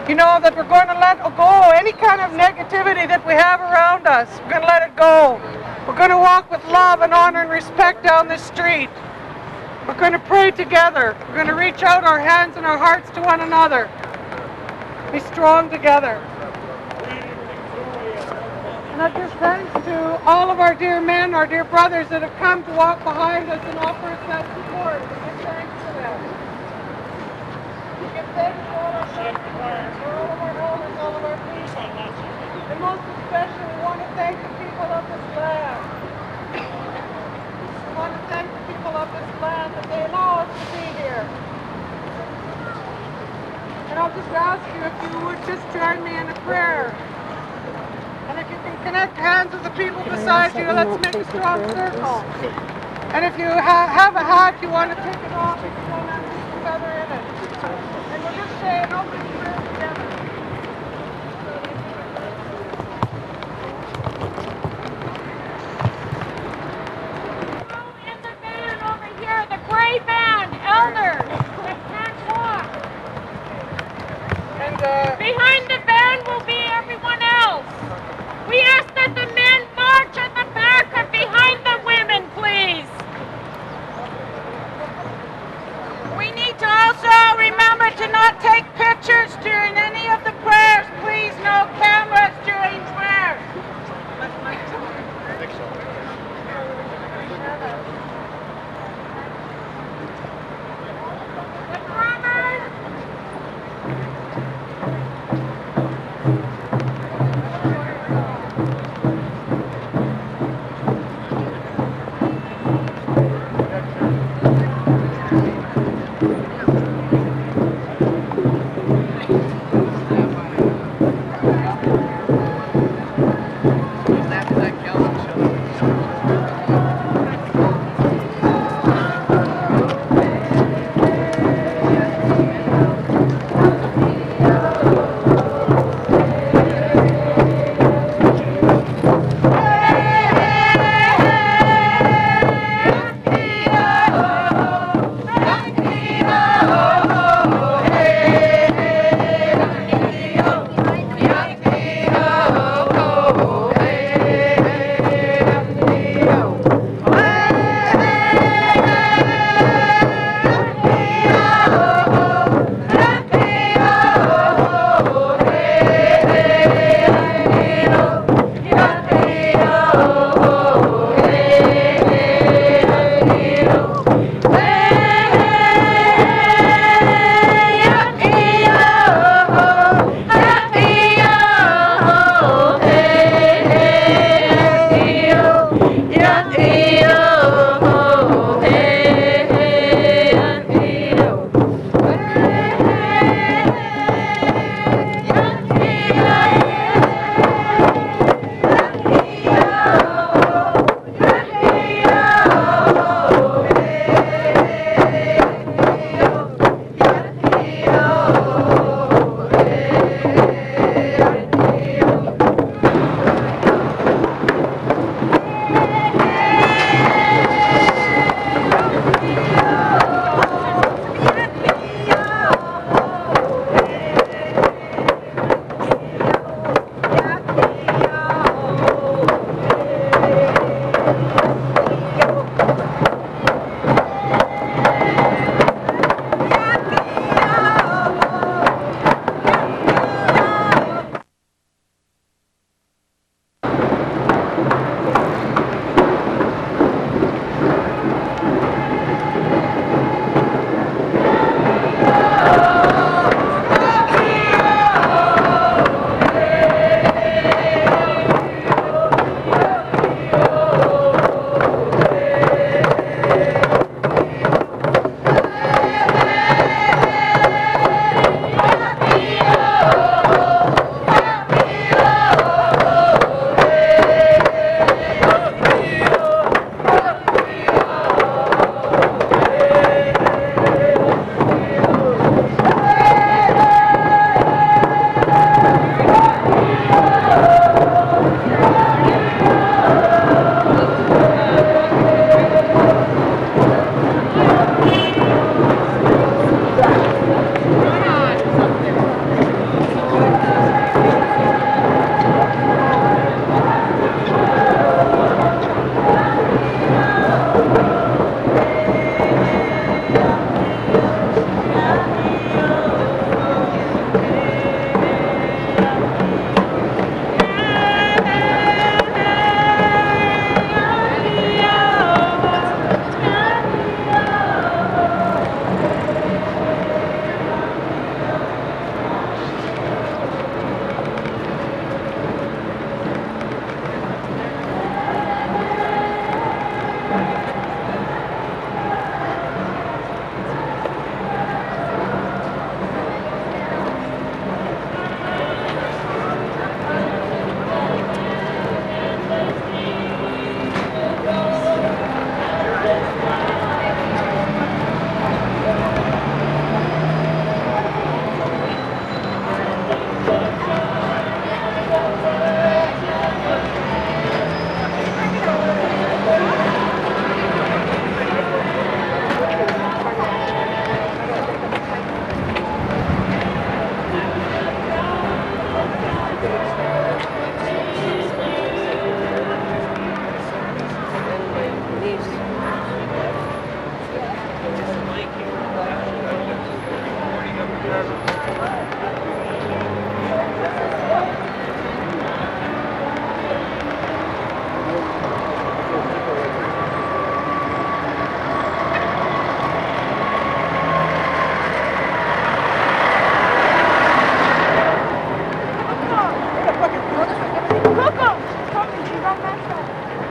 You know, that we're going to let go any kind of negativity that we have around us. We're going to let it go. We're going to walk with love and honor and respect down the street. We're going to pray together. We're going to reach out our hands and our hearts to one another. Be strong together. And I give thanks to all of our dear men, our dear brothers that have come to walk behind us and offer us that support. We give thanks to them. We give thanks to all our sanctuaries, for all of our elders, all of our people. And most especially, we want to thank the people of this land. We want to thank the people of this land that they allow us to be here. And I'll just ask you if you would just join me in a prayer. And if you can connect hands with the people beside you, let's make a strong circle. And if you have a hat, you want to take it off if you don't have a feather in it. And we'll just say an opening prayer together. In the van over here, the gray van, elders that can't walk. And Behind the van will be everyone else. We ask that the men march at the back and behind the women, please. We need to also remember to not take pictures during any of the prayers. Please, no cameras during prayers. The drummers.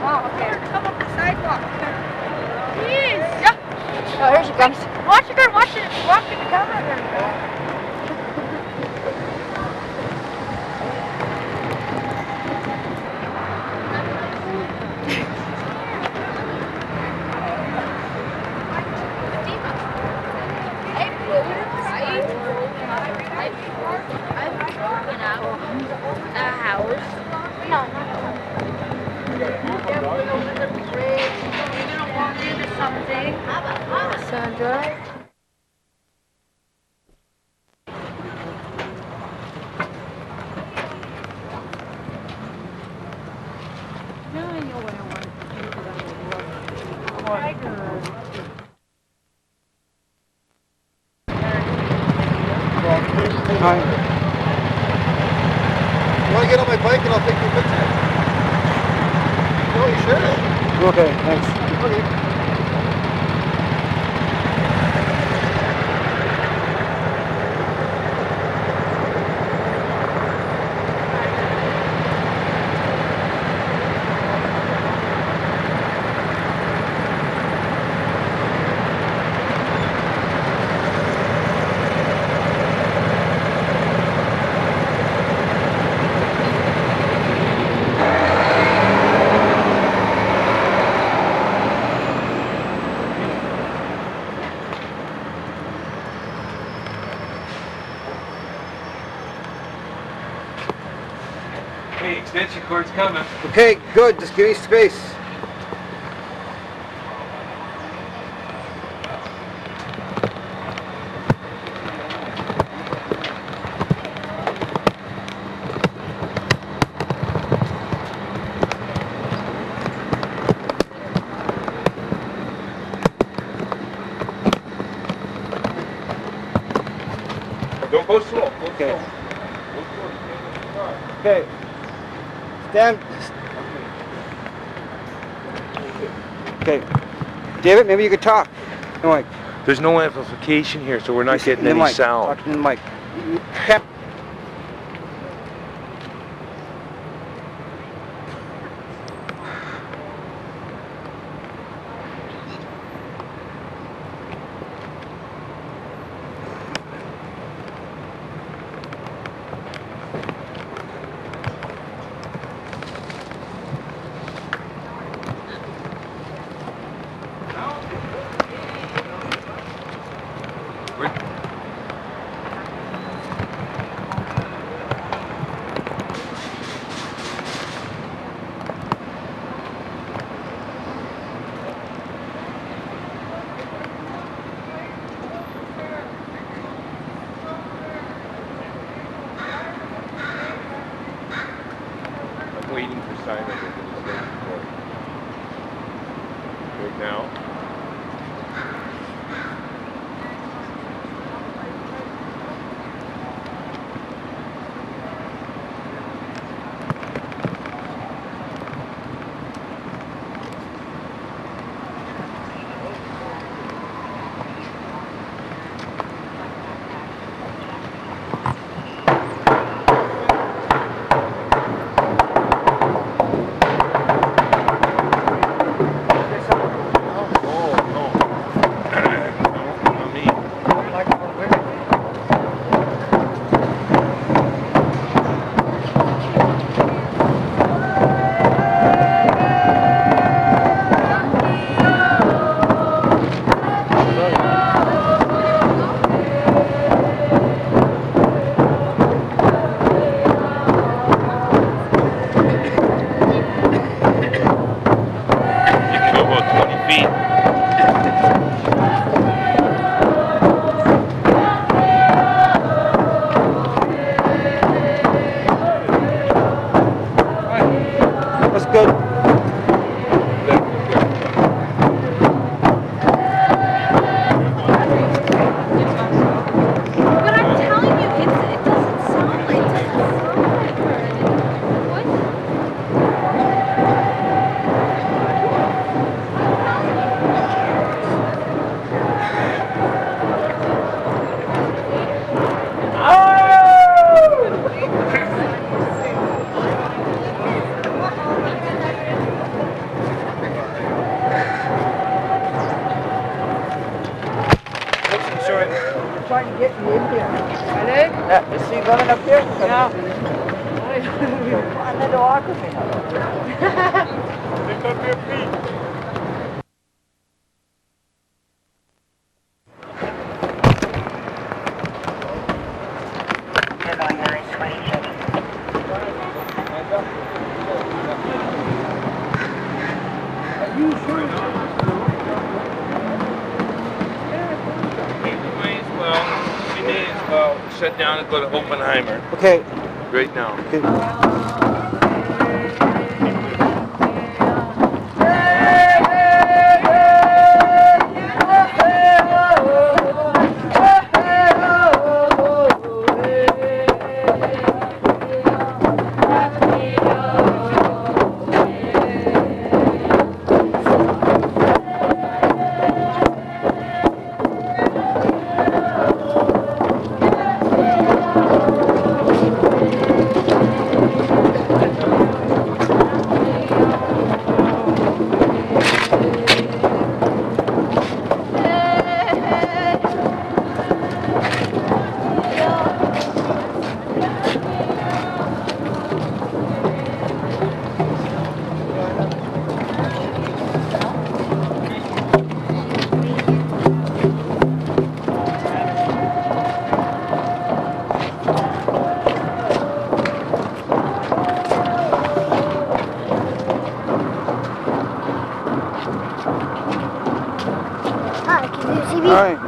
Oh, okay. Come up the sidewalk. Please. Yeah. Oh, here she comes. Watch her, watch it. Walk in the camera. There we go. Sandra. Hi. You want to get on my bike and I'll take you a picture? No, you sure? Okay, thanks. Okay. Hey, extension cord's coming. Okay, good. Just give me space. Don't go slow. Go Okay. slow. Go slow. Okay. Stand. Okay. David, maybe you could talk. No mic. There's no amplification here, so we're not getting In the any mic. sound. Talk in the mic. Cap- I'm waiting for Simon to finish extension cord. Right now. getting in here. Is she living up here? Yeah. I'm in the walk with me. Pick up your feet. We may as well shut down and go to Oppenheimer Okay. right now. Okay. All right.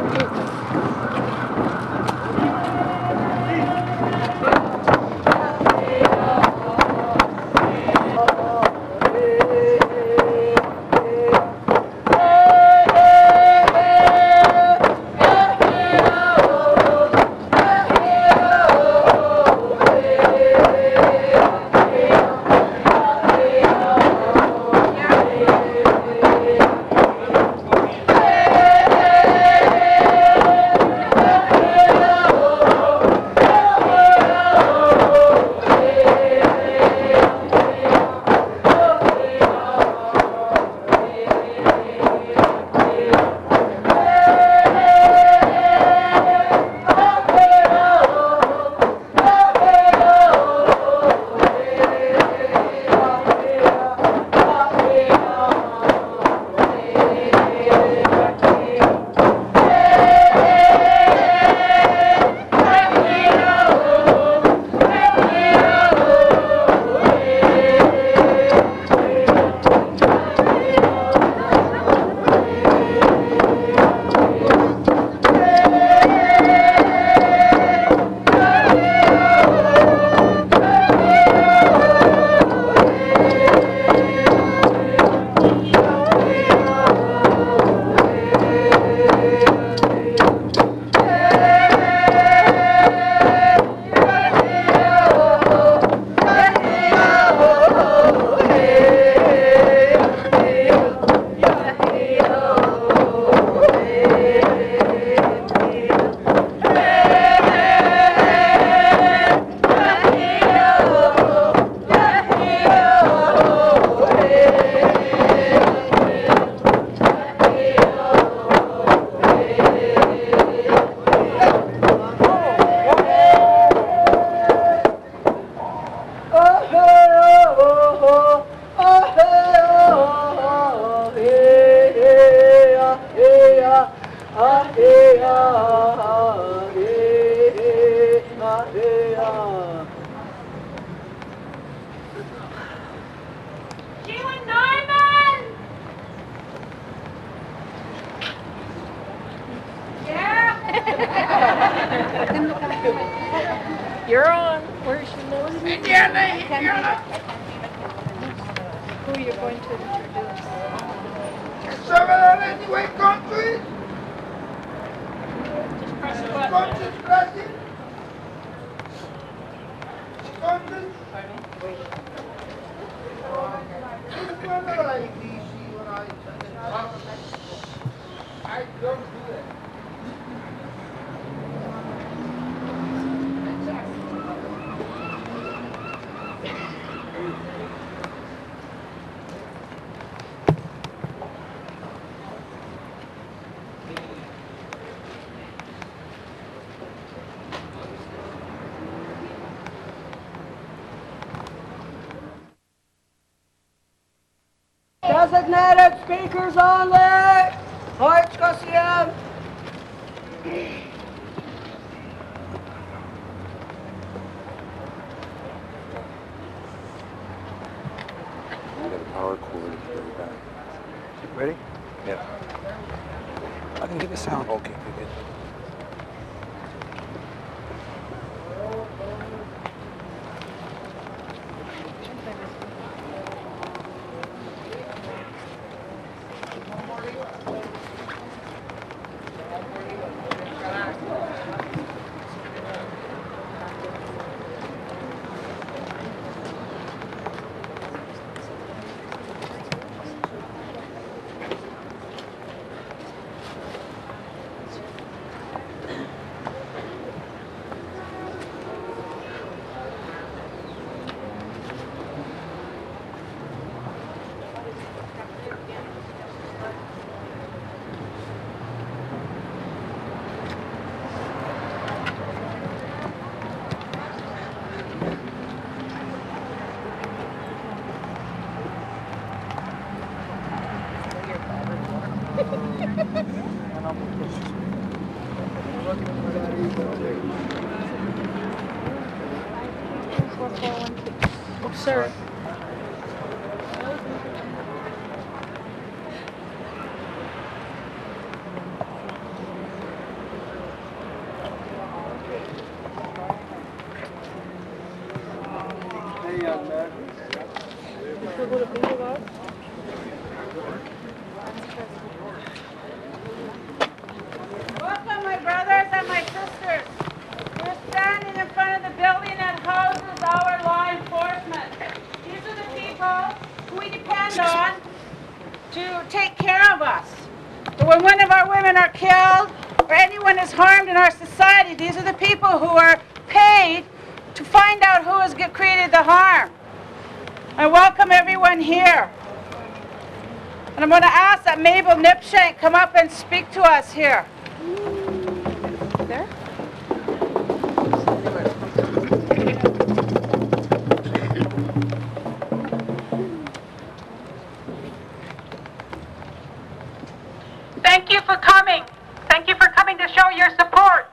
You're on. Where's your nose? Who are you going to introduce? Just press the button. I don't do it. Designated speakers only. Hoyt Scotian. I got a power cord very bad. Ready? Yeah. I can give you sound. Okay, good. Oh, sir. Welcome, my brothers and my sisters. We're standing in front of the building that houses our law enforcement. These are the people who we depend on to take care of us. But when one of our women are killed or anyone is harmed in our society, these are the people who are paid to find out who has created the harm. I welcome everyone here. And I'm going to ask that Mabel Nipshank come up and speak to us here. There? Thank you for coming. Thank you for coming to show your support.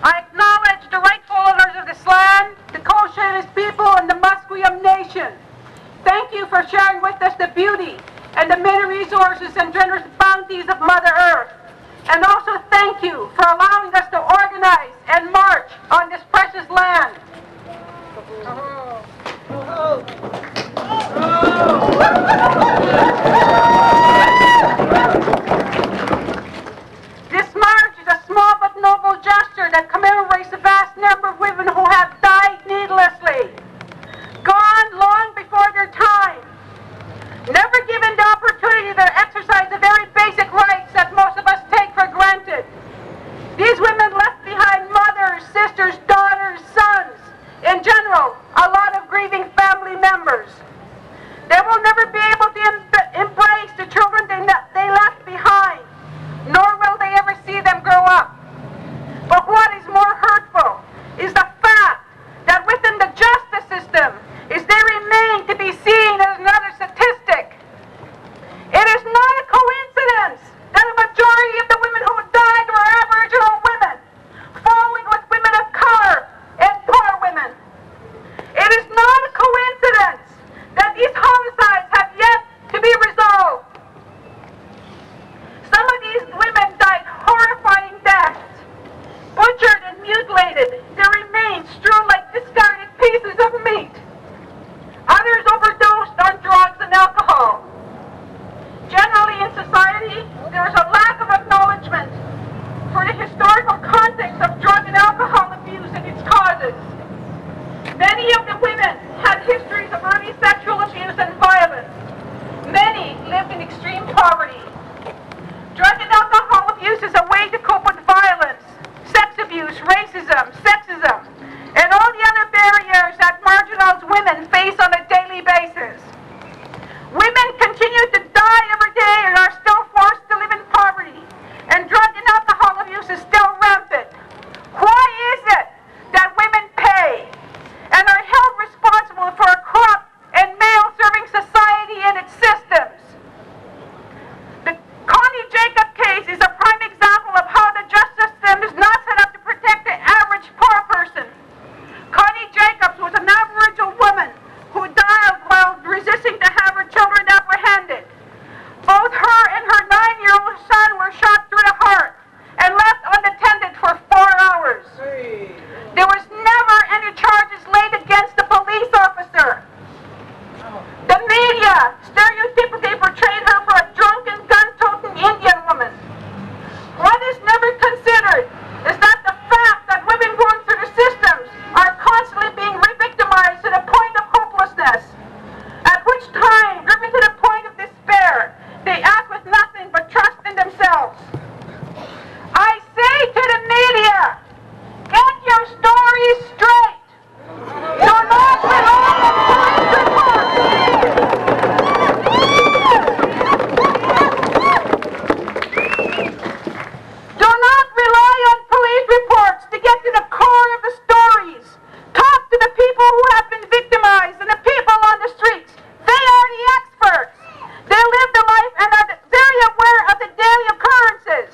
I acknowledge the rightful owners of this land, the Cochin people, and the Musqueam Nation. Thank you for sharing with us the beauty and the many resources and generous bounties of Mother Earth. And also thank you for allowing us to organize and march on this precious land. This march is a small but noble gesture that commemorates the vast number of women who have died needlessly, gone long before their time, never given the opportunity to exercise the very basic rights that most of us take for granted. These women left behind mothers, sisters, daughters, sons, in general, a lot of grieving family members. media stereotypically portrayed her for a drunken, gun-toting Indian woman. What is never considered is that the fact that women going through the systems are constantly being re-victimized to the point of hopelessness, at which time, driven to the point of despair, they act with nothing but trust in themselves. I say to the media, get your stories straight. Do not rely on police reports. Do not rely on police reports to get to the core of the stories. Talk to the people who have been victimized and the people on the streets. They are the experts. They live the life and are very aware of the daily occurrences.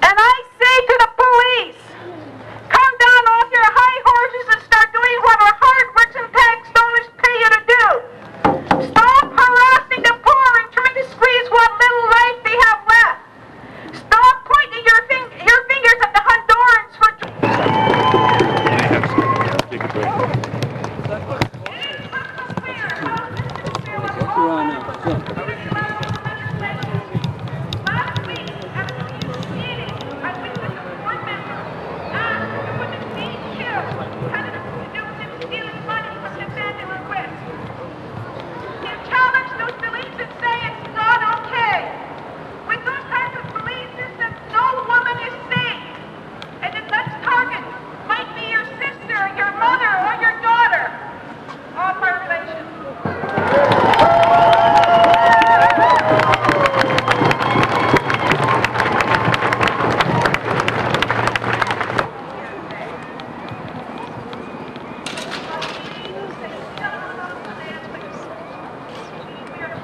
And I say to the police, come down off your high horses and start doing what our hard-working taxpayers pay you to do. Stop harassing the poor and trying to squeeze what little life they have left. Stop pointing your fingers at the Hondurans for... Take a break. You're on film. Last week, at a meeting, I witnessed one member asked the women being killed had it to do with them stealing money from the men they were with. He challenged those beliefs and say it's not okay. With those kinds of belief systems, no woman is safe. And the next target might be your sister, your mother, or your daughter. All my relations.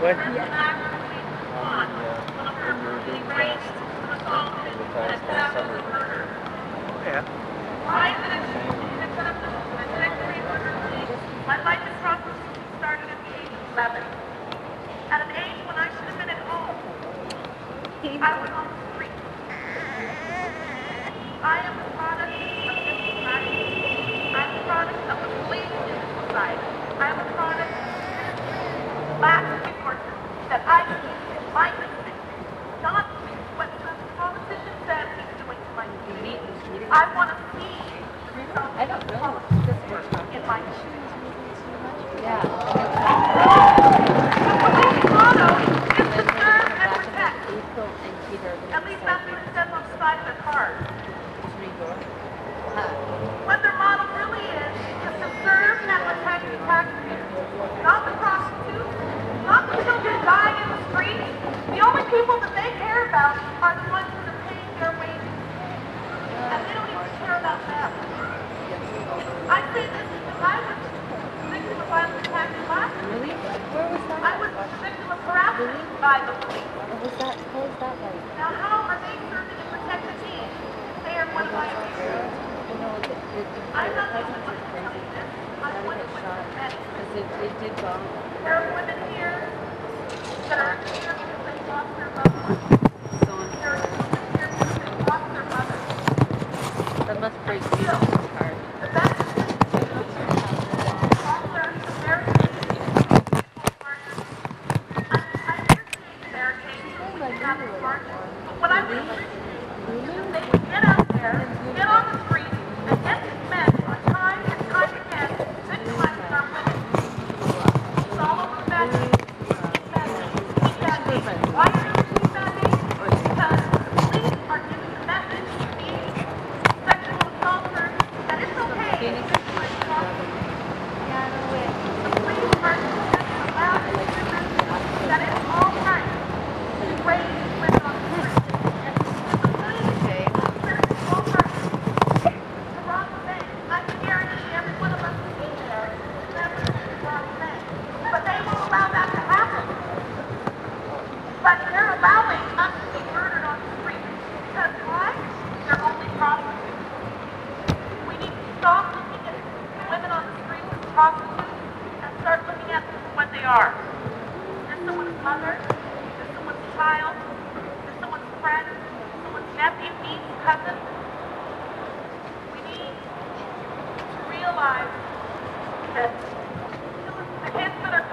What? Yeah. My life in prostitution started at the age of 11. At an age when I should have been at home, I was on the street. I am a product of this society. I'm a product of the police in this society. I'm a product of lack of resources that I need in my community. Not what the politician says he's doing to my community. I want to see the results of the politician in my community. The police motto is to serve and protect. At least that's what it says on the side of their card. What their motto really is to serve and protect the taxpayers. Not the prostitutes, not the children dying in the streets. The only people that they care about are the ones that are paying their wages. And they don't even care about them. I say this because I was a victim of violent attack last week. Where was that? I was a victim of harassment by the police. What was that? What was that like? Now how are they serving and protecting me? They are one of my abusers. You know, I'm not the presence one is who's telling crazy. this. How I'm to one get who shot. witnessed it. Because it did bomb. There are women here that are here because they lost their loved ones. So There are women here because they lost their mothers. that must break me down hard. The best officers, the barricades, I appreciate the barricades when we have the marches. But what I would appreciate is if they would get out there, get on the streets, and get these men who are time and time again victimizing our women. It's all over the bad news. Why are there two bad names? Because the police are giving the message to these sexual assaulters that it's okay to victimize prostitutes. The police are allowing the message that it's all right to raise women on the street. The police say it's all right to rob a bank. I can guarantee every one of us who's in there is never going to rob a bank. But they won't allow that to happen. But they're allowing us to be murdered on the street. Because why? They're only prostitutes. We need to stop looking at women on the streets as prostitutes and start looking at them for what they are. They're someone's mother, they're someone's child, they're someone's friend, someone's nephew, niece, cousin. We need to realize that the kids that are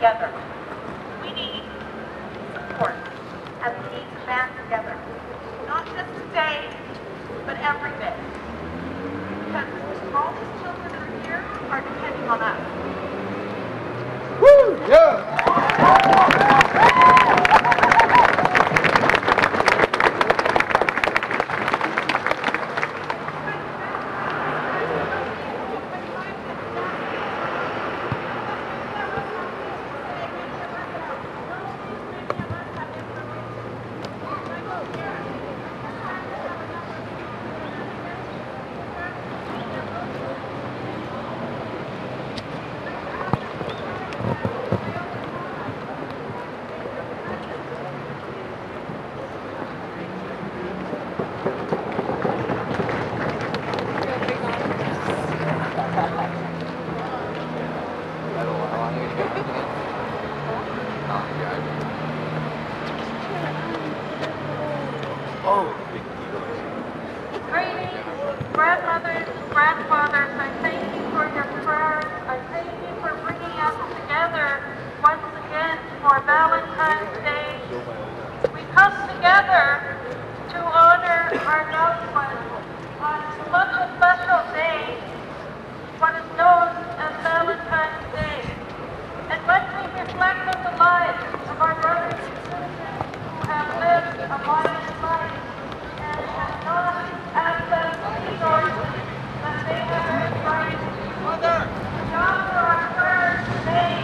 together. We need support, and we need to band together. Not just today, but every day. Because all these children that are here are depending on us. Woo! Yeah! Greetings, grandmothers, grandfathers, I thank you for your prayers. I thank you for bringing us together once again for Valentine's Day. We come together to honor our loved ones on such a special day, what is known as Valentine's Day. And when we reflect on the lives of our brothers and sisters who have lived a modest life and have not access to resources that they have been trying to do, we offer our prayers today.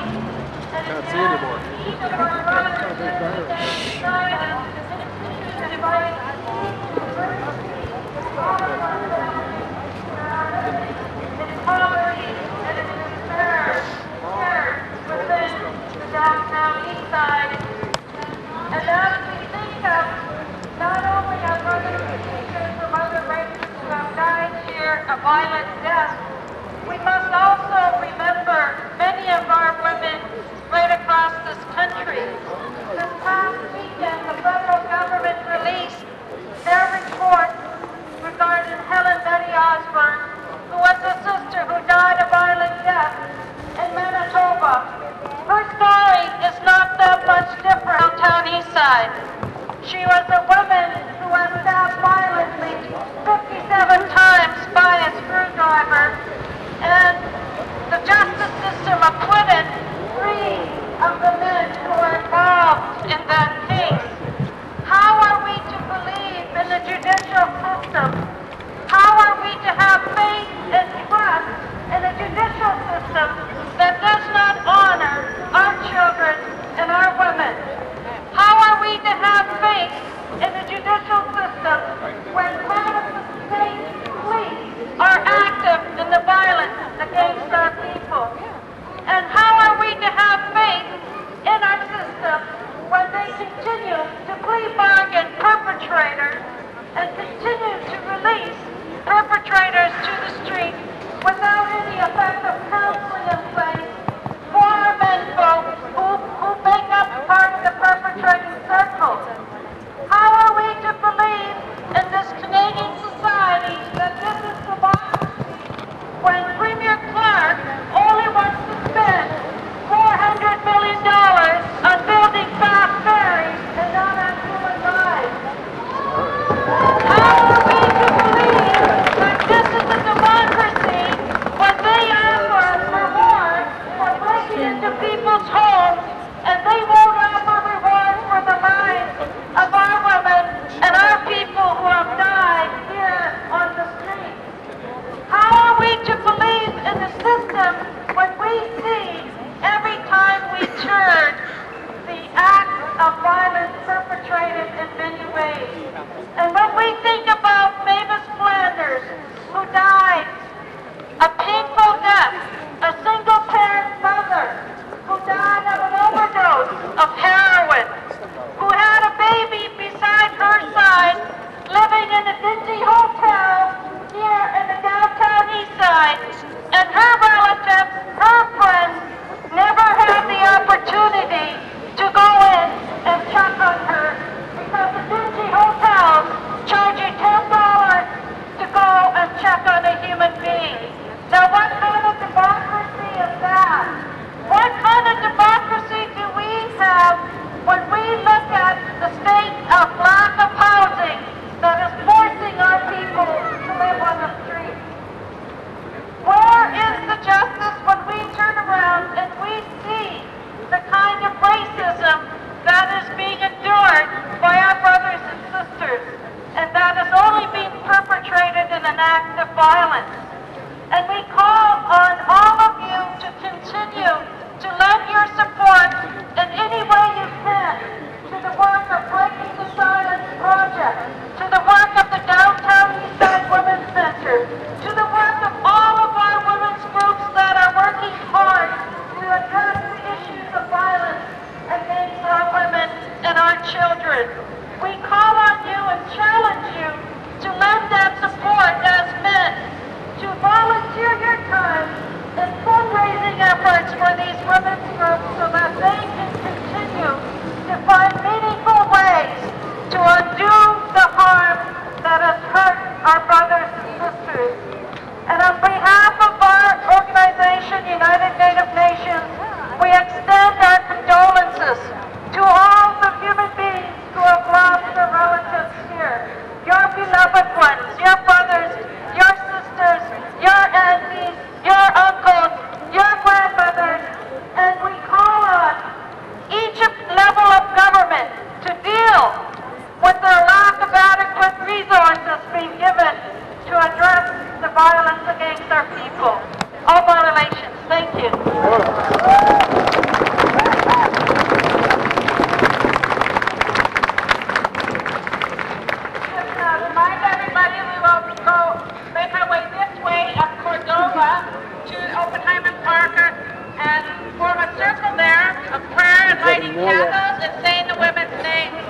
And can't see anymore. Each of our brothers and sisters beside us to invite diversity in all of our families that are living in poverty and in despair here within the downtown eastside. And as we think of not only our brothers and sisters from other races who have died here a violent death, we must also remember many of our women right across this country. This past weekend, the federal government released their report regarding Helen Osborne, who was a sister who died a violent death in Manitoba. Her story is not that much different downtown eastside. She was a woman who was stabbed violently 57 times by a screwdriver, and the justice system acquitted 3 of the men who were involved in that case. How are we to believe in the judicial system? How are we to have faith and trust in a judicial system that does not honor our children and our women? How are we to have faith in the judicial system when part of the state police are active in the violence against our people? And how are we to have faith in our system when they continue to plea bargain perpetrators and continue to release perpetrators to the street without any effective counseling in place for our menfolk who make up part of the perpetrating circle? How are we to believe in this Canadian society that this is democracy when Premier Clark only wants to spend $400 million on building fast ferries and not on human lives? How are we to believe that this is a democracy when they offer rewards for breaking into people's homes and they won't offer rewards for the lives of our women and our people who have died here on the street? How are we to believe in the system when we see every time we turn the acts of violence perpetrated in many ways? And when we think about Mavis Flanders, who died a painful death, a single-parent mother who died of an overdose of heroin, who had a baby beside her side, living in a dingy hotel here in the downtown eastside, and her relatives, her friends, never had the opportunity to go in and check on her because the dingy hotels charge you $10 to go and check on a human being. Now what kind of democracy is that? What kind of democracy violence. And we call on all of you to continue to lend your support in any way you can to the work of Breaking the Silence Project, to the work of the Downtown Eastside Women's Center, to the work of all of our women's groups that are working hard to address the issues of violence against our women and our children. We call on you and challenge you to lend that support as men, to volunteer your time in fundraising efforts for these women's groups so that they can continue to find meaningful ways to undo the harm that has hurt our brothers and sisters. And on behalf of our organization, United Native Nations, we extend our condolences to all the human beings who have lost their relatives here, your beloved ones, your brothers, your sisters, your aunties, your uncles, your grandmothers, and we call on each level of government to deal with their lack of adequate resources being given to address the violence against our people. All my relations, thank you. Remind everybody we will go make our way this way up Cordova to Oppenheimer Park and form a circle there of prayer and lighting candles and saying the women's names.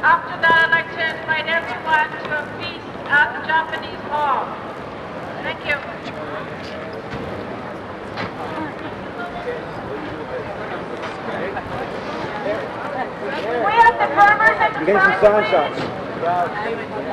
After that, I'd like to invite everyone to a feast at the Japanese Hall. Thank you. We have the farmers and the Getting some sound shots. farmers.